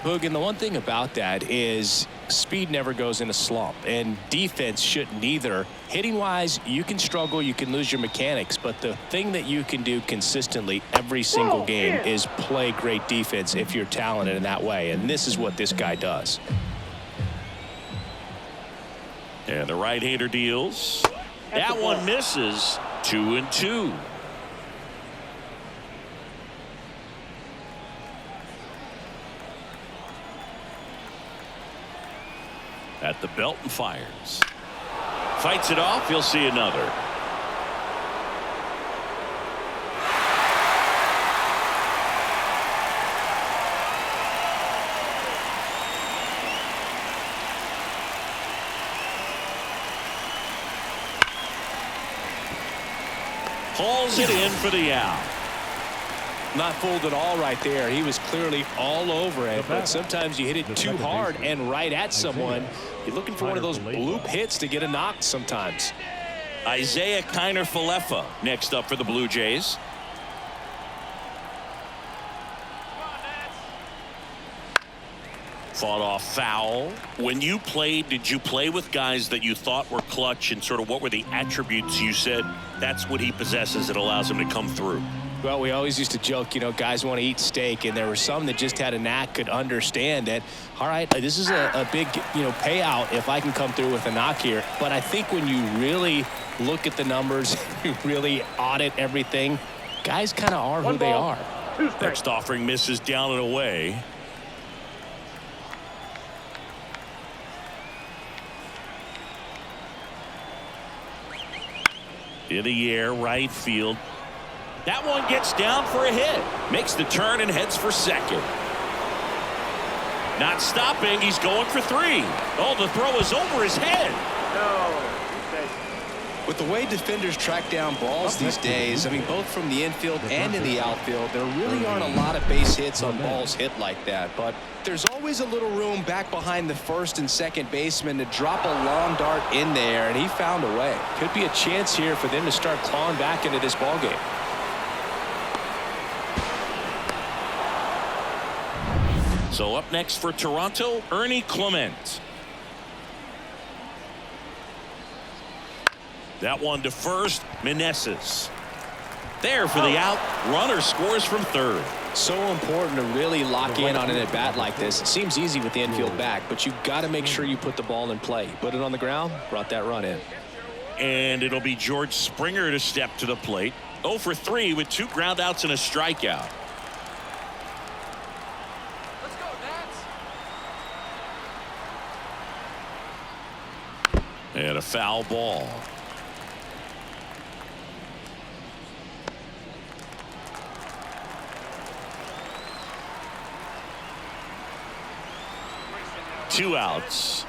Boog, and the one thing about that is speed never goes in a slump, and defense shouldn't either. Hitting wise, you can struggle, you can lose your mechanics, but the thing that you can do consistently every single game is play great defense if you're talented in that way, and this is what this guy does. And the right-hander deals. That one misses. 2-2. At the belt and fires. Fights it off. You'll see another. Hauls it in for the out. Not fooled at all right there. He was clearly all over it, but sometimes you hit it too hard and right at someone. You're looking for one of those bloop hits to get a knock sometimes. Isaiah Kiner-Falefa next up for the Blue Jays. Fought off foul. When you played, did you play with guys that you thought were clutch, and sort of what were the attributes you said that's what he possesses that allows him to come through? Well, we always used to joke, guys want to eat steak, and there were some that just had a knack, could understand that, all right, this is a big, payout if I can come through with a knock here. But I think when you really look at the numbers, you really audit everything, guys kind of are who they are. Next offering misses down and away. In the air, right field. That one gets down for a hit. Makes the turn and heads for second. Not stopping. He's going for 3. Oh, the throw is over his head. No. With the way defenders track down balls these days, I mean, both from the infield and in the outfield, there really aren't a lot of base hits on balls hit like that. But there's always a little room back behind the first and second baseman to drop a long dart in there, and he found a way. Could be a chance here for them to start clawing back into this ball game. So up next for Toronto, Ernie Clement. That one to first, Meneses. There for the out. Runner scores from third. So important to really lock in on an at-bat like this. It seems easy with the infield back, but you've got to make sure you put the ball in play. Put it on the ground, brought that run in. And it'll be George Springer to step to the plate. 0 for 3 with 2 groundouts and a strikeout. And a foul ball. Two outs.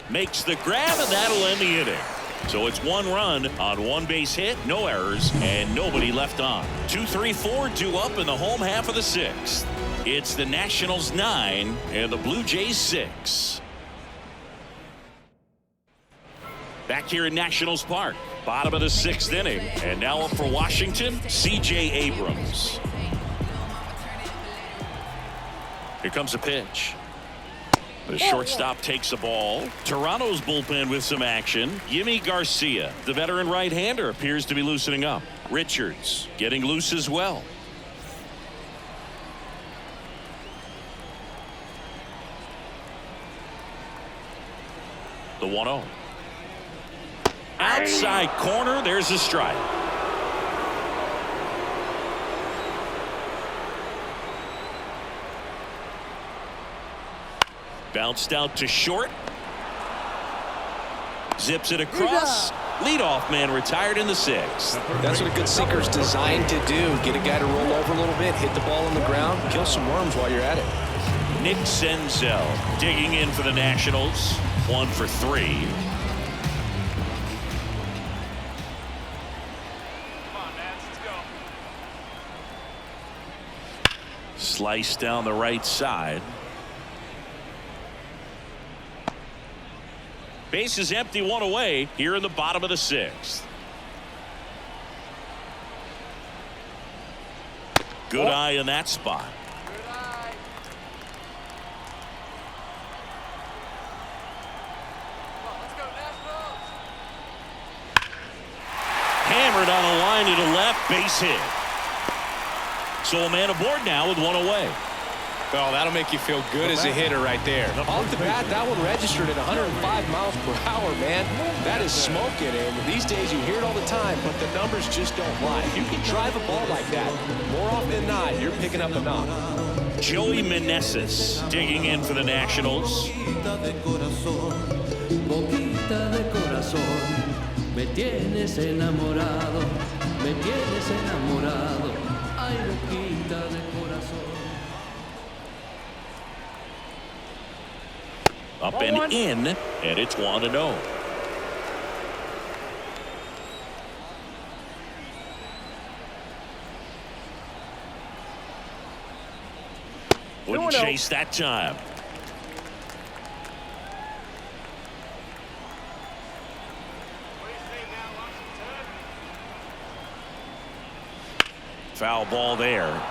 Makes the grab, and that'll end the inning. So it's 1 run on 1 base hit, no errors, and nobody left on. 2, 3, 4 due up in the home half of the 6th. It's the Nationals 9 and the Blue Jays 6. Back here in Nationals Park, bottom of the 6th inning, and now up for Washington, C.J. Abrams. Here comes a pitch. The shortstop takes the ball. Toronto's bullpen with some action. Yimi Garcia, the veteran right-hander, appears to be loosening up. Richards getting loose as well. The 1-0. Outside corner, there's a strike. Bounced out to short. Zips it across. Leadoff man retired in the 6th. That's what a good sinker's designed to do. Get a guy to roll over a little bit, hit the ball on the ground, kill some worms while you're at it. Nick Senzel digging in for the Nationals. 1 for 3. Slice down the right side. Base is empty, 1 away here in the bottom of the 6th. Good eye in that spot. Hammered on a line to the left, base hit. So a man aboard now with 1 away. Well, that'll make you feel good as a hitter right there. Off the bat, that one registered at 105 miles per hour, man. That is smoking, and these days you hear it all the time, but the numbers just don't lie. If you can drive a ball like that, more often than not, you're picking up a knock. Joey Meneses digging in for the Nationals. Me tienes enamorado, me tienes enamorado, ay, boquita de corazón. Up and in, and it's 1-0. Wouldn't chase that time. Foul ball there.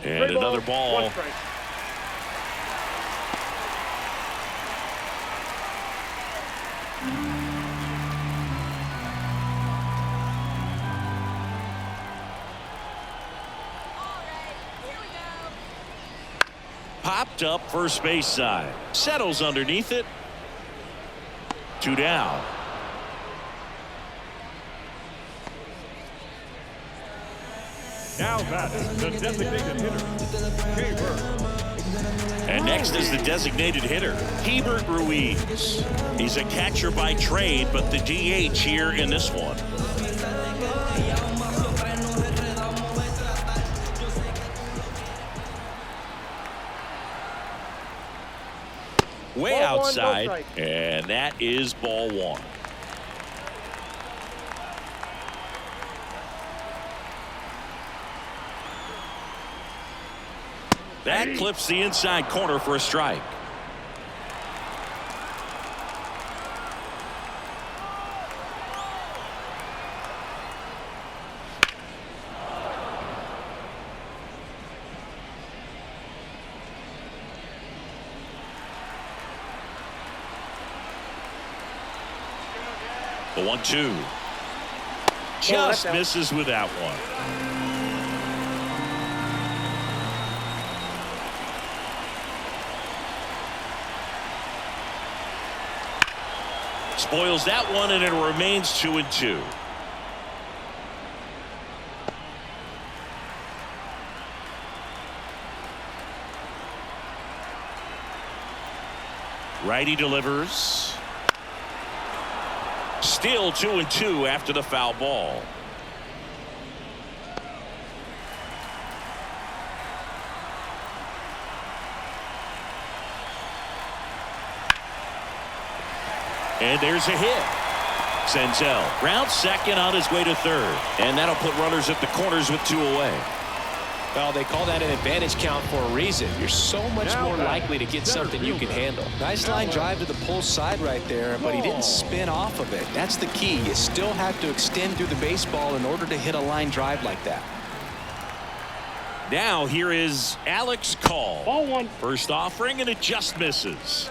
And another ball. Popped up first base side. Settles underneath it. 2 down. Now batting, the designated hitter, Corbin. And next is the designated hitter, Hebert Ruiz. He's a catcher by trade, but the DH here in this one. Way Ball one, outside, no strike. and that is ball one. That clips the inside corner for a strike. The 1-2. Just out. misses with that one. Spoils that one, and it remains 2-2. Righty delivers. Still 2-2 after the foul ball. And there's a hit. Senzel rounds second on his way to third. And that'll put runners at the corners with 2 away. Well, they call that an advantage count for a reason. You're so much more likely to get something you can handle. Nice line drive to the pull side right there, but he didn't spin off of it. That's the key. You still have to extend through the baseball in order to hit a line drive like that. Now here is Alex Call. Ball one. First offering, and it just misses.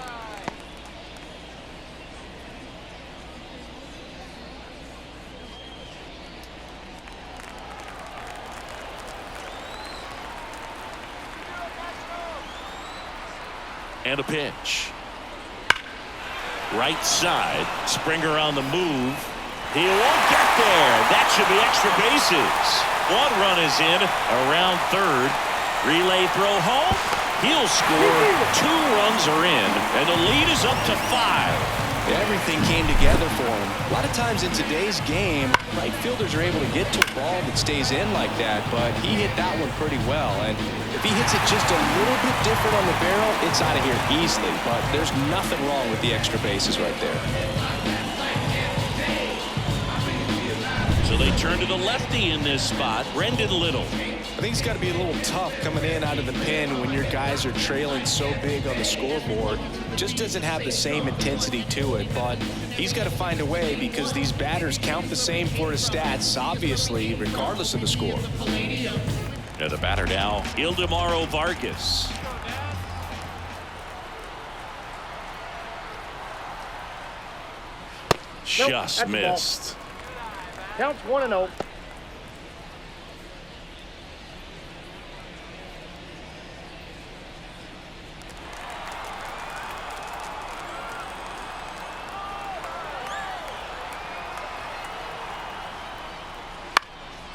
And a pitch. Right side. Springer on the move. He won't get there. That should be extra bases. 1 run is in around third. Relay throw home. He'll score. 2 runs are in, and the lead is up to 5. Everything came together for him. A lot of times in today's game, right fielders are able to get to a ball that stays in like that, but he hit that one pretty well. And if he hits it just a little bit different on the barrel, it's out of here easily. But there's nothing wrong with the extra bases right there. So they turn to the lefty in this spot, Brendan Little. I think it's got to be a little tough coming in out of the pen when your guys are trailing so big on the scoreboard. Just doesn't have the same intensity to it, but he's got to find a way because these batters count the same for his stats, obviously, regardless of the score. Yeah, the batter now, Ildemaro Vargas. Just that's missed. Counts 1-0.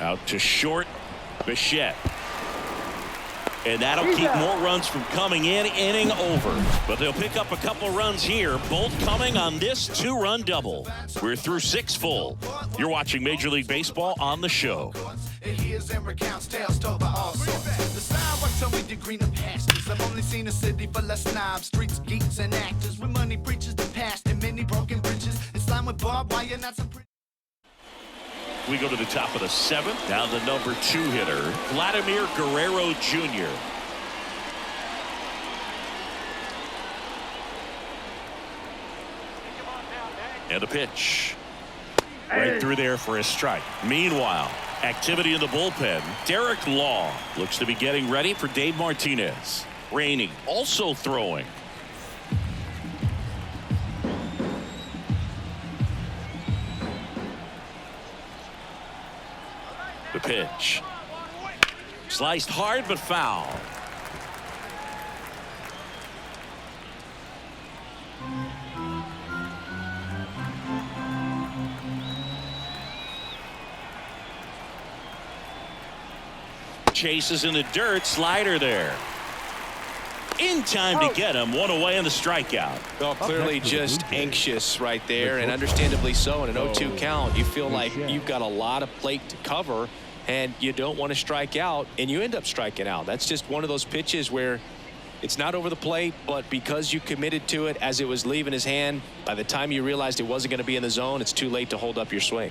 Out to short, Bichette. And that'll keep more runs from coming in, inning over. But they'll pick up a couple runs here, both coming on this 2-run double. We're through 6 full. You're watching Major League Baseball on the show. I've only seen a city full of snobs, streets, geeks, and actors with money preachers the past and many broken bridges. It's lined with barbed wire, not some pretty. We go to the top of the 7th. Down the number 2 hitter, Vladimir Guerrero Jr. And a pitch. Right through there for a strike. Meanwhile, activity in the bullpen. Derek Law looks to be getting ready for Dave Martinez. Rainey also throwing. The pitch. Sliced hard but foul. Chases in the dirt. Slider there. In time to get him. One away in the strikeout. Well, clearly just anxious right there, and understandably so. In an 0-2 count, you feel like you've got a lot of plate to cover, and you don't want to strike out, and you end up striking out. That's just one of those pitches where it's not over the plate, but because you committed to it as it was leaving his hand, by the time you realized it wasn't going to be in the zone, it's too late to hold up your swing.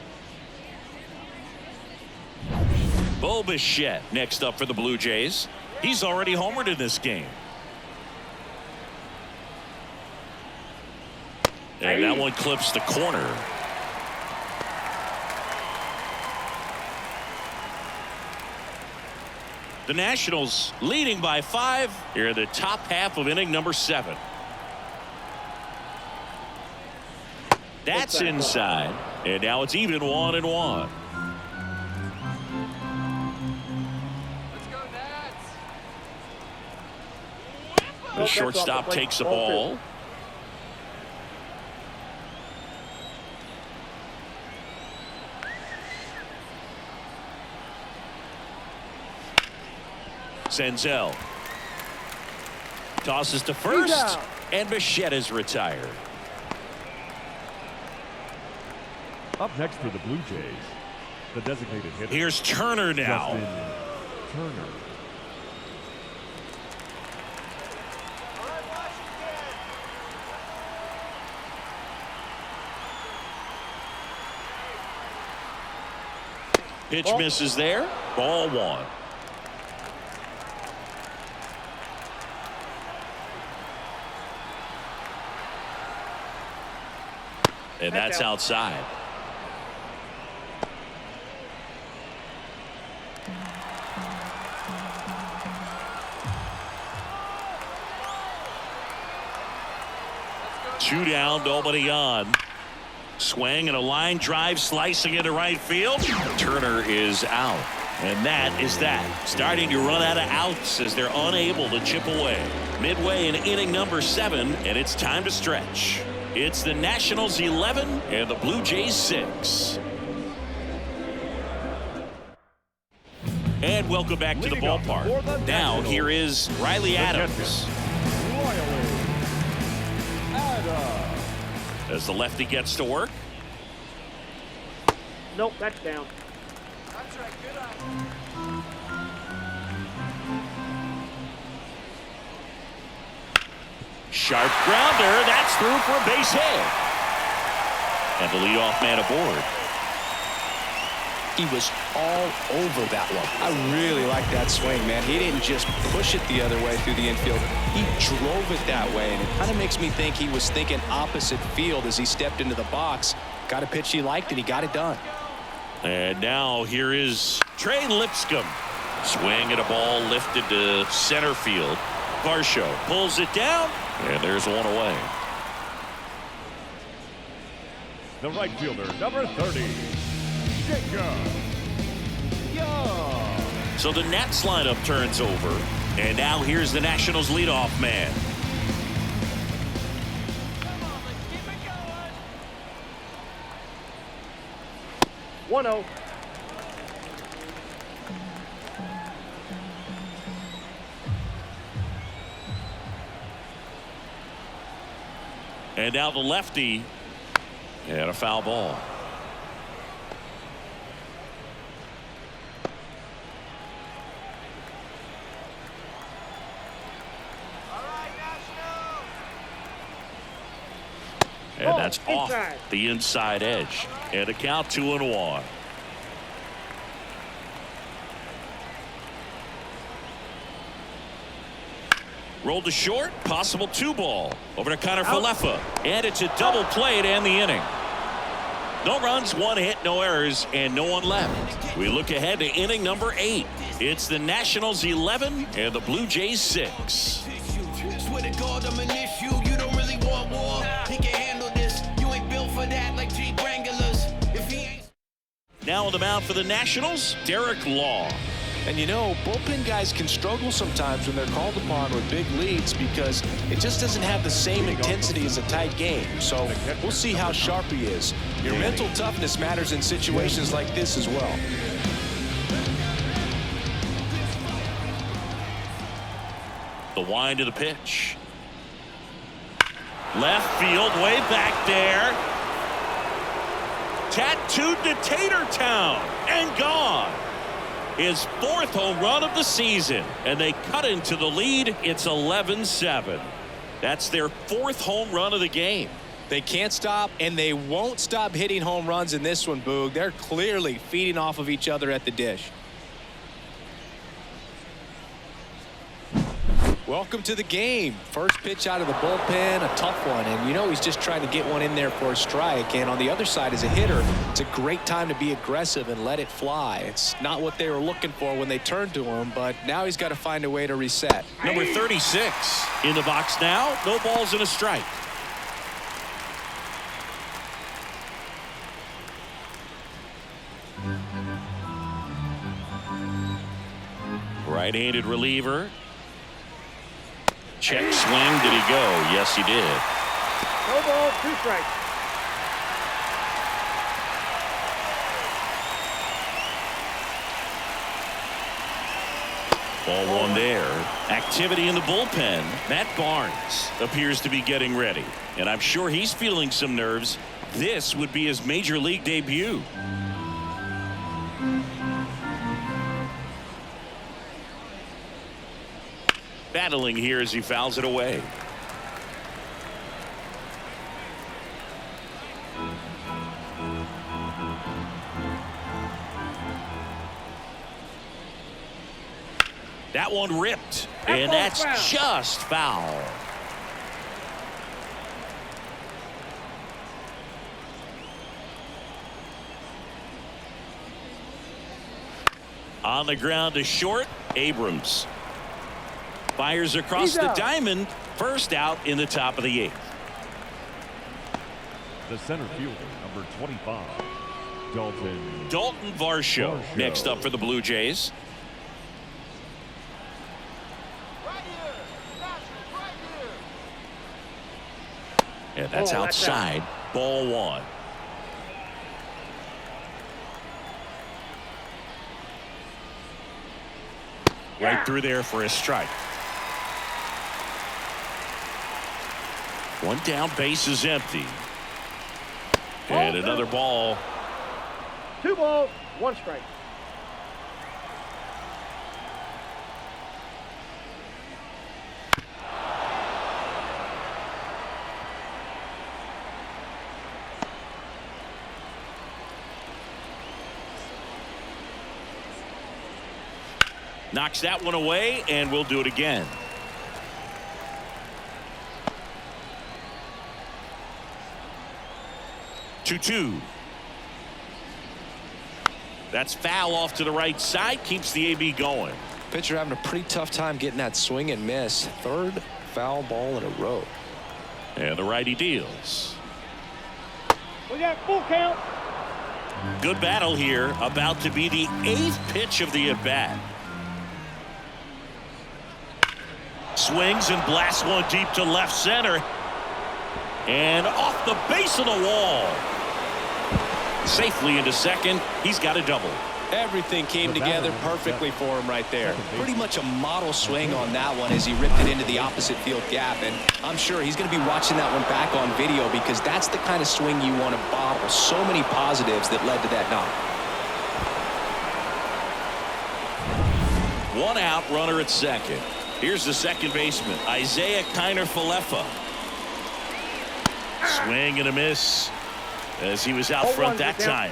Bo Bichette next up for the Blue Jays. He's already homered in this game. And that one clips the corner. The Nationals leading by 5 here in the top half of inning number 7. That's inside, and now it's even 1-1. The shortstop takes the ball. Senzel tosses to first, and Bichette is retired. Up next for the Blue Jays, the designated hitter. Here's Turner now. Turner. Pitch misses there. Ball 1. And that's outside. Two down, nobody on. Swing and a line drive slicing into right field. Turner is out. And that is that. Starting to run out of outs as they're unable to chip away. Midway in inning number 7, and it's time to stretch. It's the Nationals 11 and the Blue Jays 6. And welcome back to the ballpark. Now here is Riley Adams. As the lefty gets to work. Nope, that's down. Sharp grounder. That's through for a base hit. And the leadoff man aboard. He was all over that one. I really like that swing, man. He didn't just push it the other way through the infield. He drove it that way, and it kind of makes me think he was thinking opposite field as he stepped into the box. Got a pitch he liked, and he got it done. And now here is Trey Lipscomb. Swing at a ball lifted to center field. Varsho pulls it down, and there's one away. The right fielder, number 30. So the Nats lineup turns over, and now here's the Nationals leadoff man. One 1-0. And now the lefty and a foul ball. And that's off the inside edge. And a count 2-1. Rolled to short, possible 2-ball. Over to Connor Falefa. And it's a double play to end the inning. No runs, 1 hit, no errors, and no one left. We look ahead to inning number 8. It's the Nationals 11 and the Blue Jays 6. Now on the mound for the Nationals, Derek Law. And you know, bullpen guys can struggle sometimes when they're called upon with big leads because it just doesn't have the same intensity as a tight game. So we'll see how sharp he is. Your mental toughness matters in situations like this as well. The wind of the pitch. Left field, way back there. Tattooed to Tatertown and gone. His 4th home run of the season, and they cut into the lead. It's 11-7. That's their 4th home run of the game. They can't stop, and they won't stop hitting home runs in this one, Boog. They're clearly feeding off of each other at the dish. Welcome to the game. First pitch out of the bullpen, a tough one, and you know he's just trying to get one in there for a strike. And on the other side, as a hitter, it's a great time to be aggressive and let it fly. It's not what they were looking for when they turned to him, but now he's got to find a way to reset. Number 36 in the box now. No balls and a strike. Right-handed reliever. Check swing. Did he go? Yes, he did. No ball, 2 strikes. Ball 1 there. Activity in the bullpen. Matt Barnes appears to be getting ready, and I'm sure he's feeling some nerves. This would be his major league debut. Battling here as he fouls it away. That one ripped, and that's just foul. On the ground to short, Abrams. Fires across the diamond. First out in the top of the 8th. The center fielder, number 25, Dalton Varsho next up for the Blue Jays. And that's outside. Ball 1. Right through there for a strike. 1 down, base is empty. And another ball. 2 balls, 1 strike. Knocks that one away, and we'll do it again. Two. That's foul off to the right side. Keeps the AB going. Pitcher having a pretty tough time getting that swing and miss. 3rd foul ball in a row. And the righty deals. We got full count. Good battle here. About to be the 8th pitch of the at-bat. Swings and blasts one deep to left center. And off the base of the wall. Safely into second. He's got a double. Everything came together perfectly for him right there. Pretty much a model swing on that one as he ripped it into the opposite field gap. And I'm sure he's going to be watching that one back on video because that's the kind of swing you want to bottle. So many positives that led to that knock. 1 out, runner at second. Here's the second baseman, Isaiah Kiner-Falefa. Swing and a miss as he was out front that time.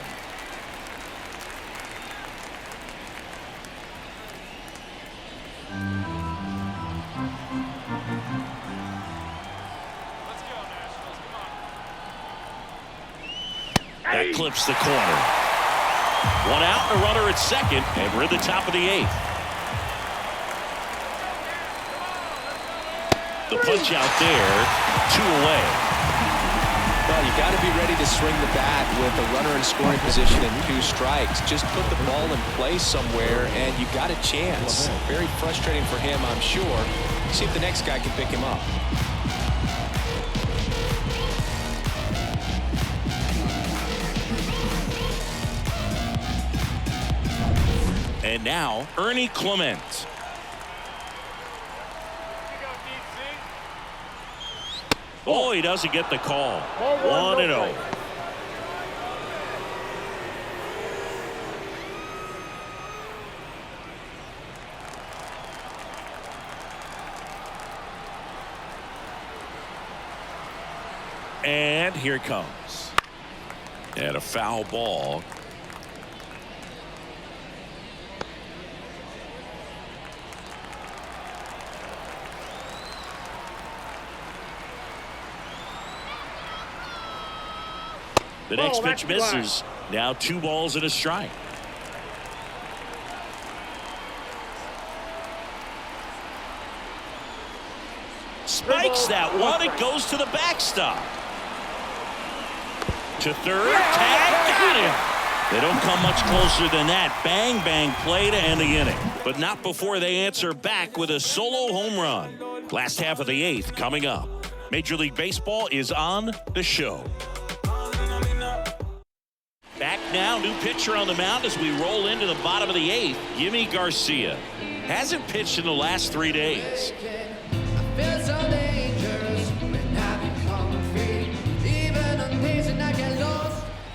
That clips the corner. 1 out, a runner at second, and we're at the top of the 8th. The punch out there, 2 away. Well, you got to be ready to swing the bat with a runner in scoring position and 2 strikes. Just put the ball in place somewhere, and you got a chance. Very frustrating for him, I'm sure. See if the next guy can pick him up. And now, Ernie Clement. Oh, he doesn't get the call. Ball 1-0. no strike. And here it comes. And a foul ball. The next pitch misses. Now 2 balls and a strike. Spikes that one. It goes to the backstop. To third. Tag. Got him. They don't come much closer than that. Bang, bang play to end the inning. But not before they answer back with a solo home run. Last half of the 8th coming up. Major League Baseball is on the show. Back now, new pitcher on the mound as we roll into the bottom of the 8th. Yimi Garcia hasn't pitched in the last 3 days.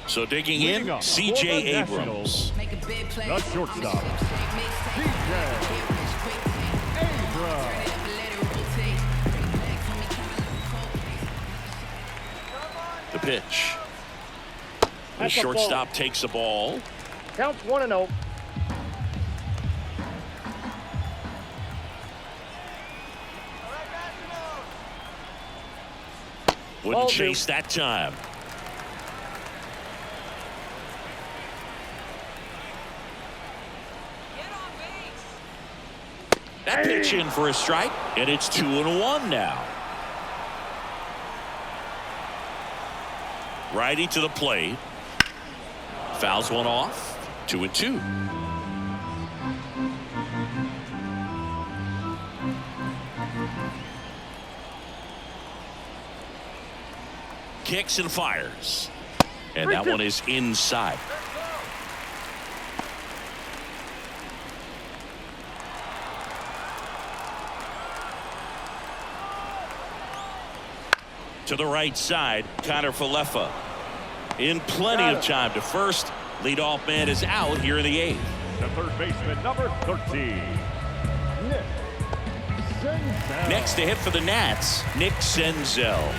So digging in, C.J. Abrams. The shortstop, C.J. Abrams. The pitch. The That's a shortstop ball. takes the ball. Counts 1-0. Wouldn't Ball chase that time. That pitch in for a strike, and it's 2-1 now. Righty to the plate. Fouls one off. 2-2. Kicks and fires. And that one is inside. To the right side, Connor Falefa in plenty of time to first. Leadoff man is out here in the 8th. The third baseman, number 13, Nick Senzel. Next to hit for the Nats, Nick Senzel.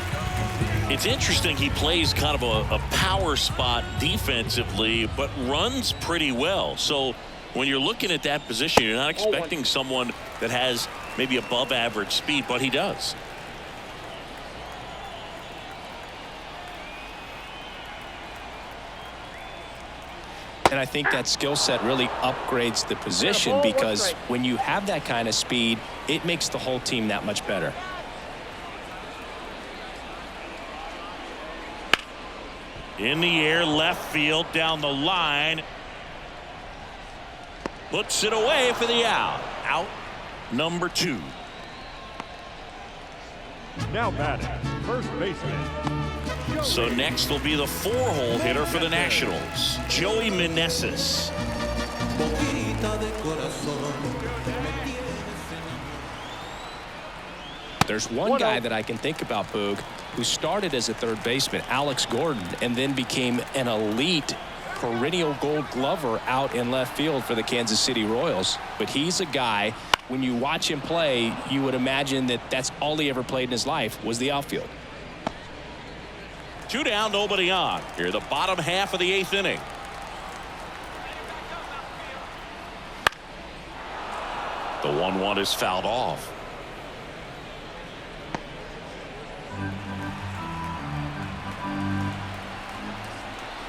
It's interesting, he plays kind of a power spot defensively, but runs pretty well. So when you're looking at that position, you're not expecting someone that has maybe above average speed, but he does. And I think that skill set really upgrades the position because when you have that kind of speed, it makes the whole team that much better. In the air, left field, down the line. Puts it away for the out. Out number 2. Now batting, first baseman. So next will be the 4-hole hitter for the Nationals, Joey Meneses. There's one guy that I can think about, Boog, who started as a third baseman, Alex Gordon, and then became an elite perennial Gold Glover out in left field for the Kansas City Royals. But he's a guy, when you watch him play, you would imagine that that's all he ever played in his life was the outfield. 2 down, nobody on. Here, the bottom half of the 8th inning. The 1-1 is fouled off.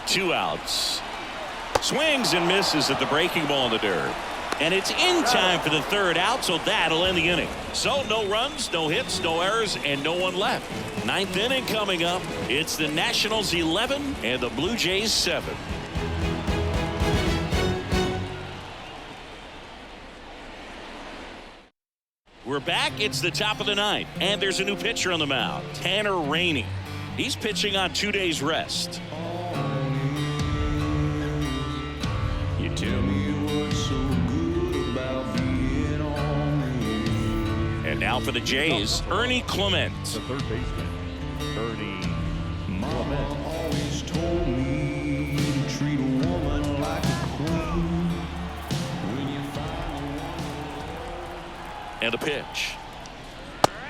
Two outs. Swings and misses at the breaking ball in the dirt. And it's in time for the 3rd out, so that'll end the inning. So no runs, no hits, no errors, and no one left. 9th inning coming up. It's the Nationals 11 and the Blue Jays 7. We're back. It's the top of the 9th, and there's a new pitcher on the mound, Tanner Rainey. He's pitching on 2 days rest. You tell me what's so good about being on me. And now for the Jays, Ernie Clement. The third baseman, Ernie Mama always told me to treat a woman like a queen. When you find And a pitch.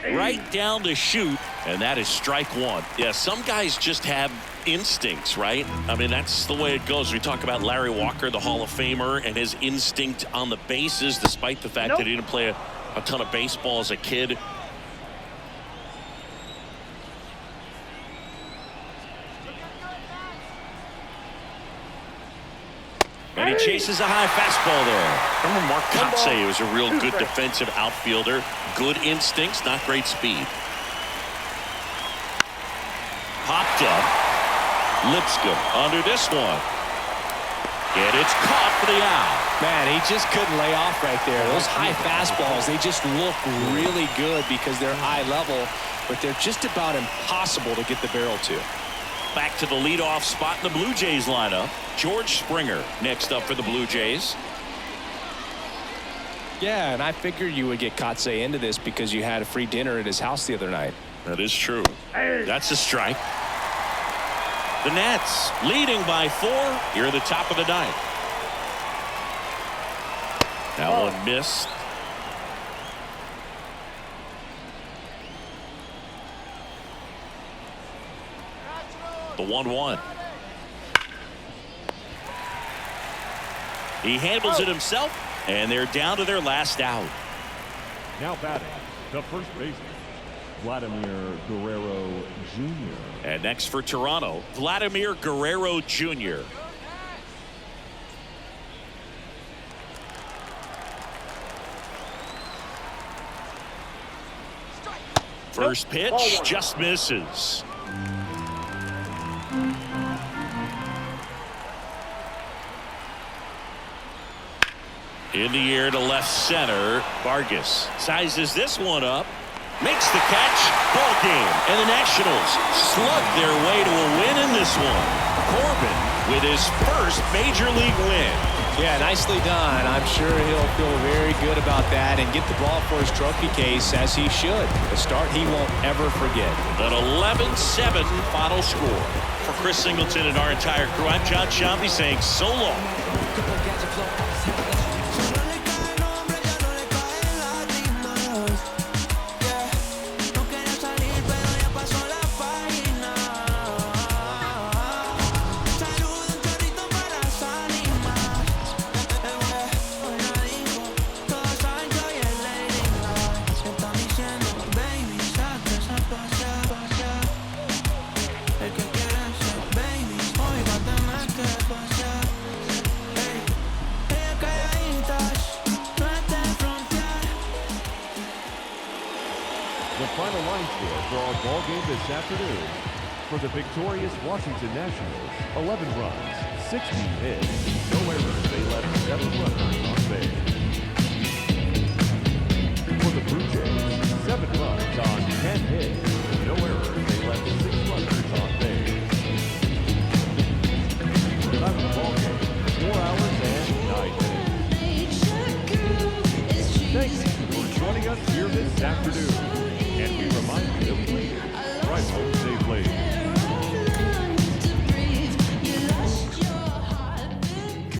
Right down to shoot, and that is strike one. Yeah, some guys just have instincts, right? I mean, that's the way it goes. We talk about Larry Walker, the Hall of Famer, and his instinct on the bases, despite the fact that he didn't play a ton of baseball as a kid. And he chases a high fastball there. Remember Mark Kotsay was a real good defensive outfielder. Good instincts, not great speed. Popped up. Lipscomb under this one. And it's caught for the out. Man, he just couldn't lay off right there. Those high fastballs, they just look really good because they're high level, but they're just about impossible to get the barrel to. Back to the leadoff spot in the Blue Jays lineup. George Springer next up for the Blue Jays. Yeah, and I figured you would get Kotsay into this because you had a free dinner at his house the other night. That is true. That's a strike. The Nats leading by 4 here at the top of the ninth. That one missed. The 1-1. He handles it himself, and they're down to their last out. now batting, the first baseman, Vladimir Guerrero Jr. And next for Toronto, Vladimir Guerrero Jr. First pitch just misses. In the air to left center. Vargas sizes this one up, makes the catch. Ball game, and the Nationals slug their way to a win in this one. Corbin with his first major league win. Yeah, nicely done. I'm sure he'll feel very good about that and get the ball for his trophy case, as he should. A start he won't ever forget. An 11-7 final score. For Chris Singleton and our entire crew, I'm John Shambi saying so long. Final line score for our ball game this afternoon. For the victorious Washington Nationals, 11 runs, 16 hits, no errors. They left 7 runners on base. For the Blue Jays, 7 runs on 10 hits, no errors. They left 6 runners on base. Time of the ball game, 4 hours and 9 minutes. Thanks for joining us here this afternoon. And we remind you to please drive home safely.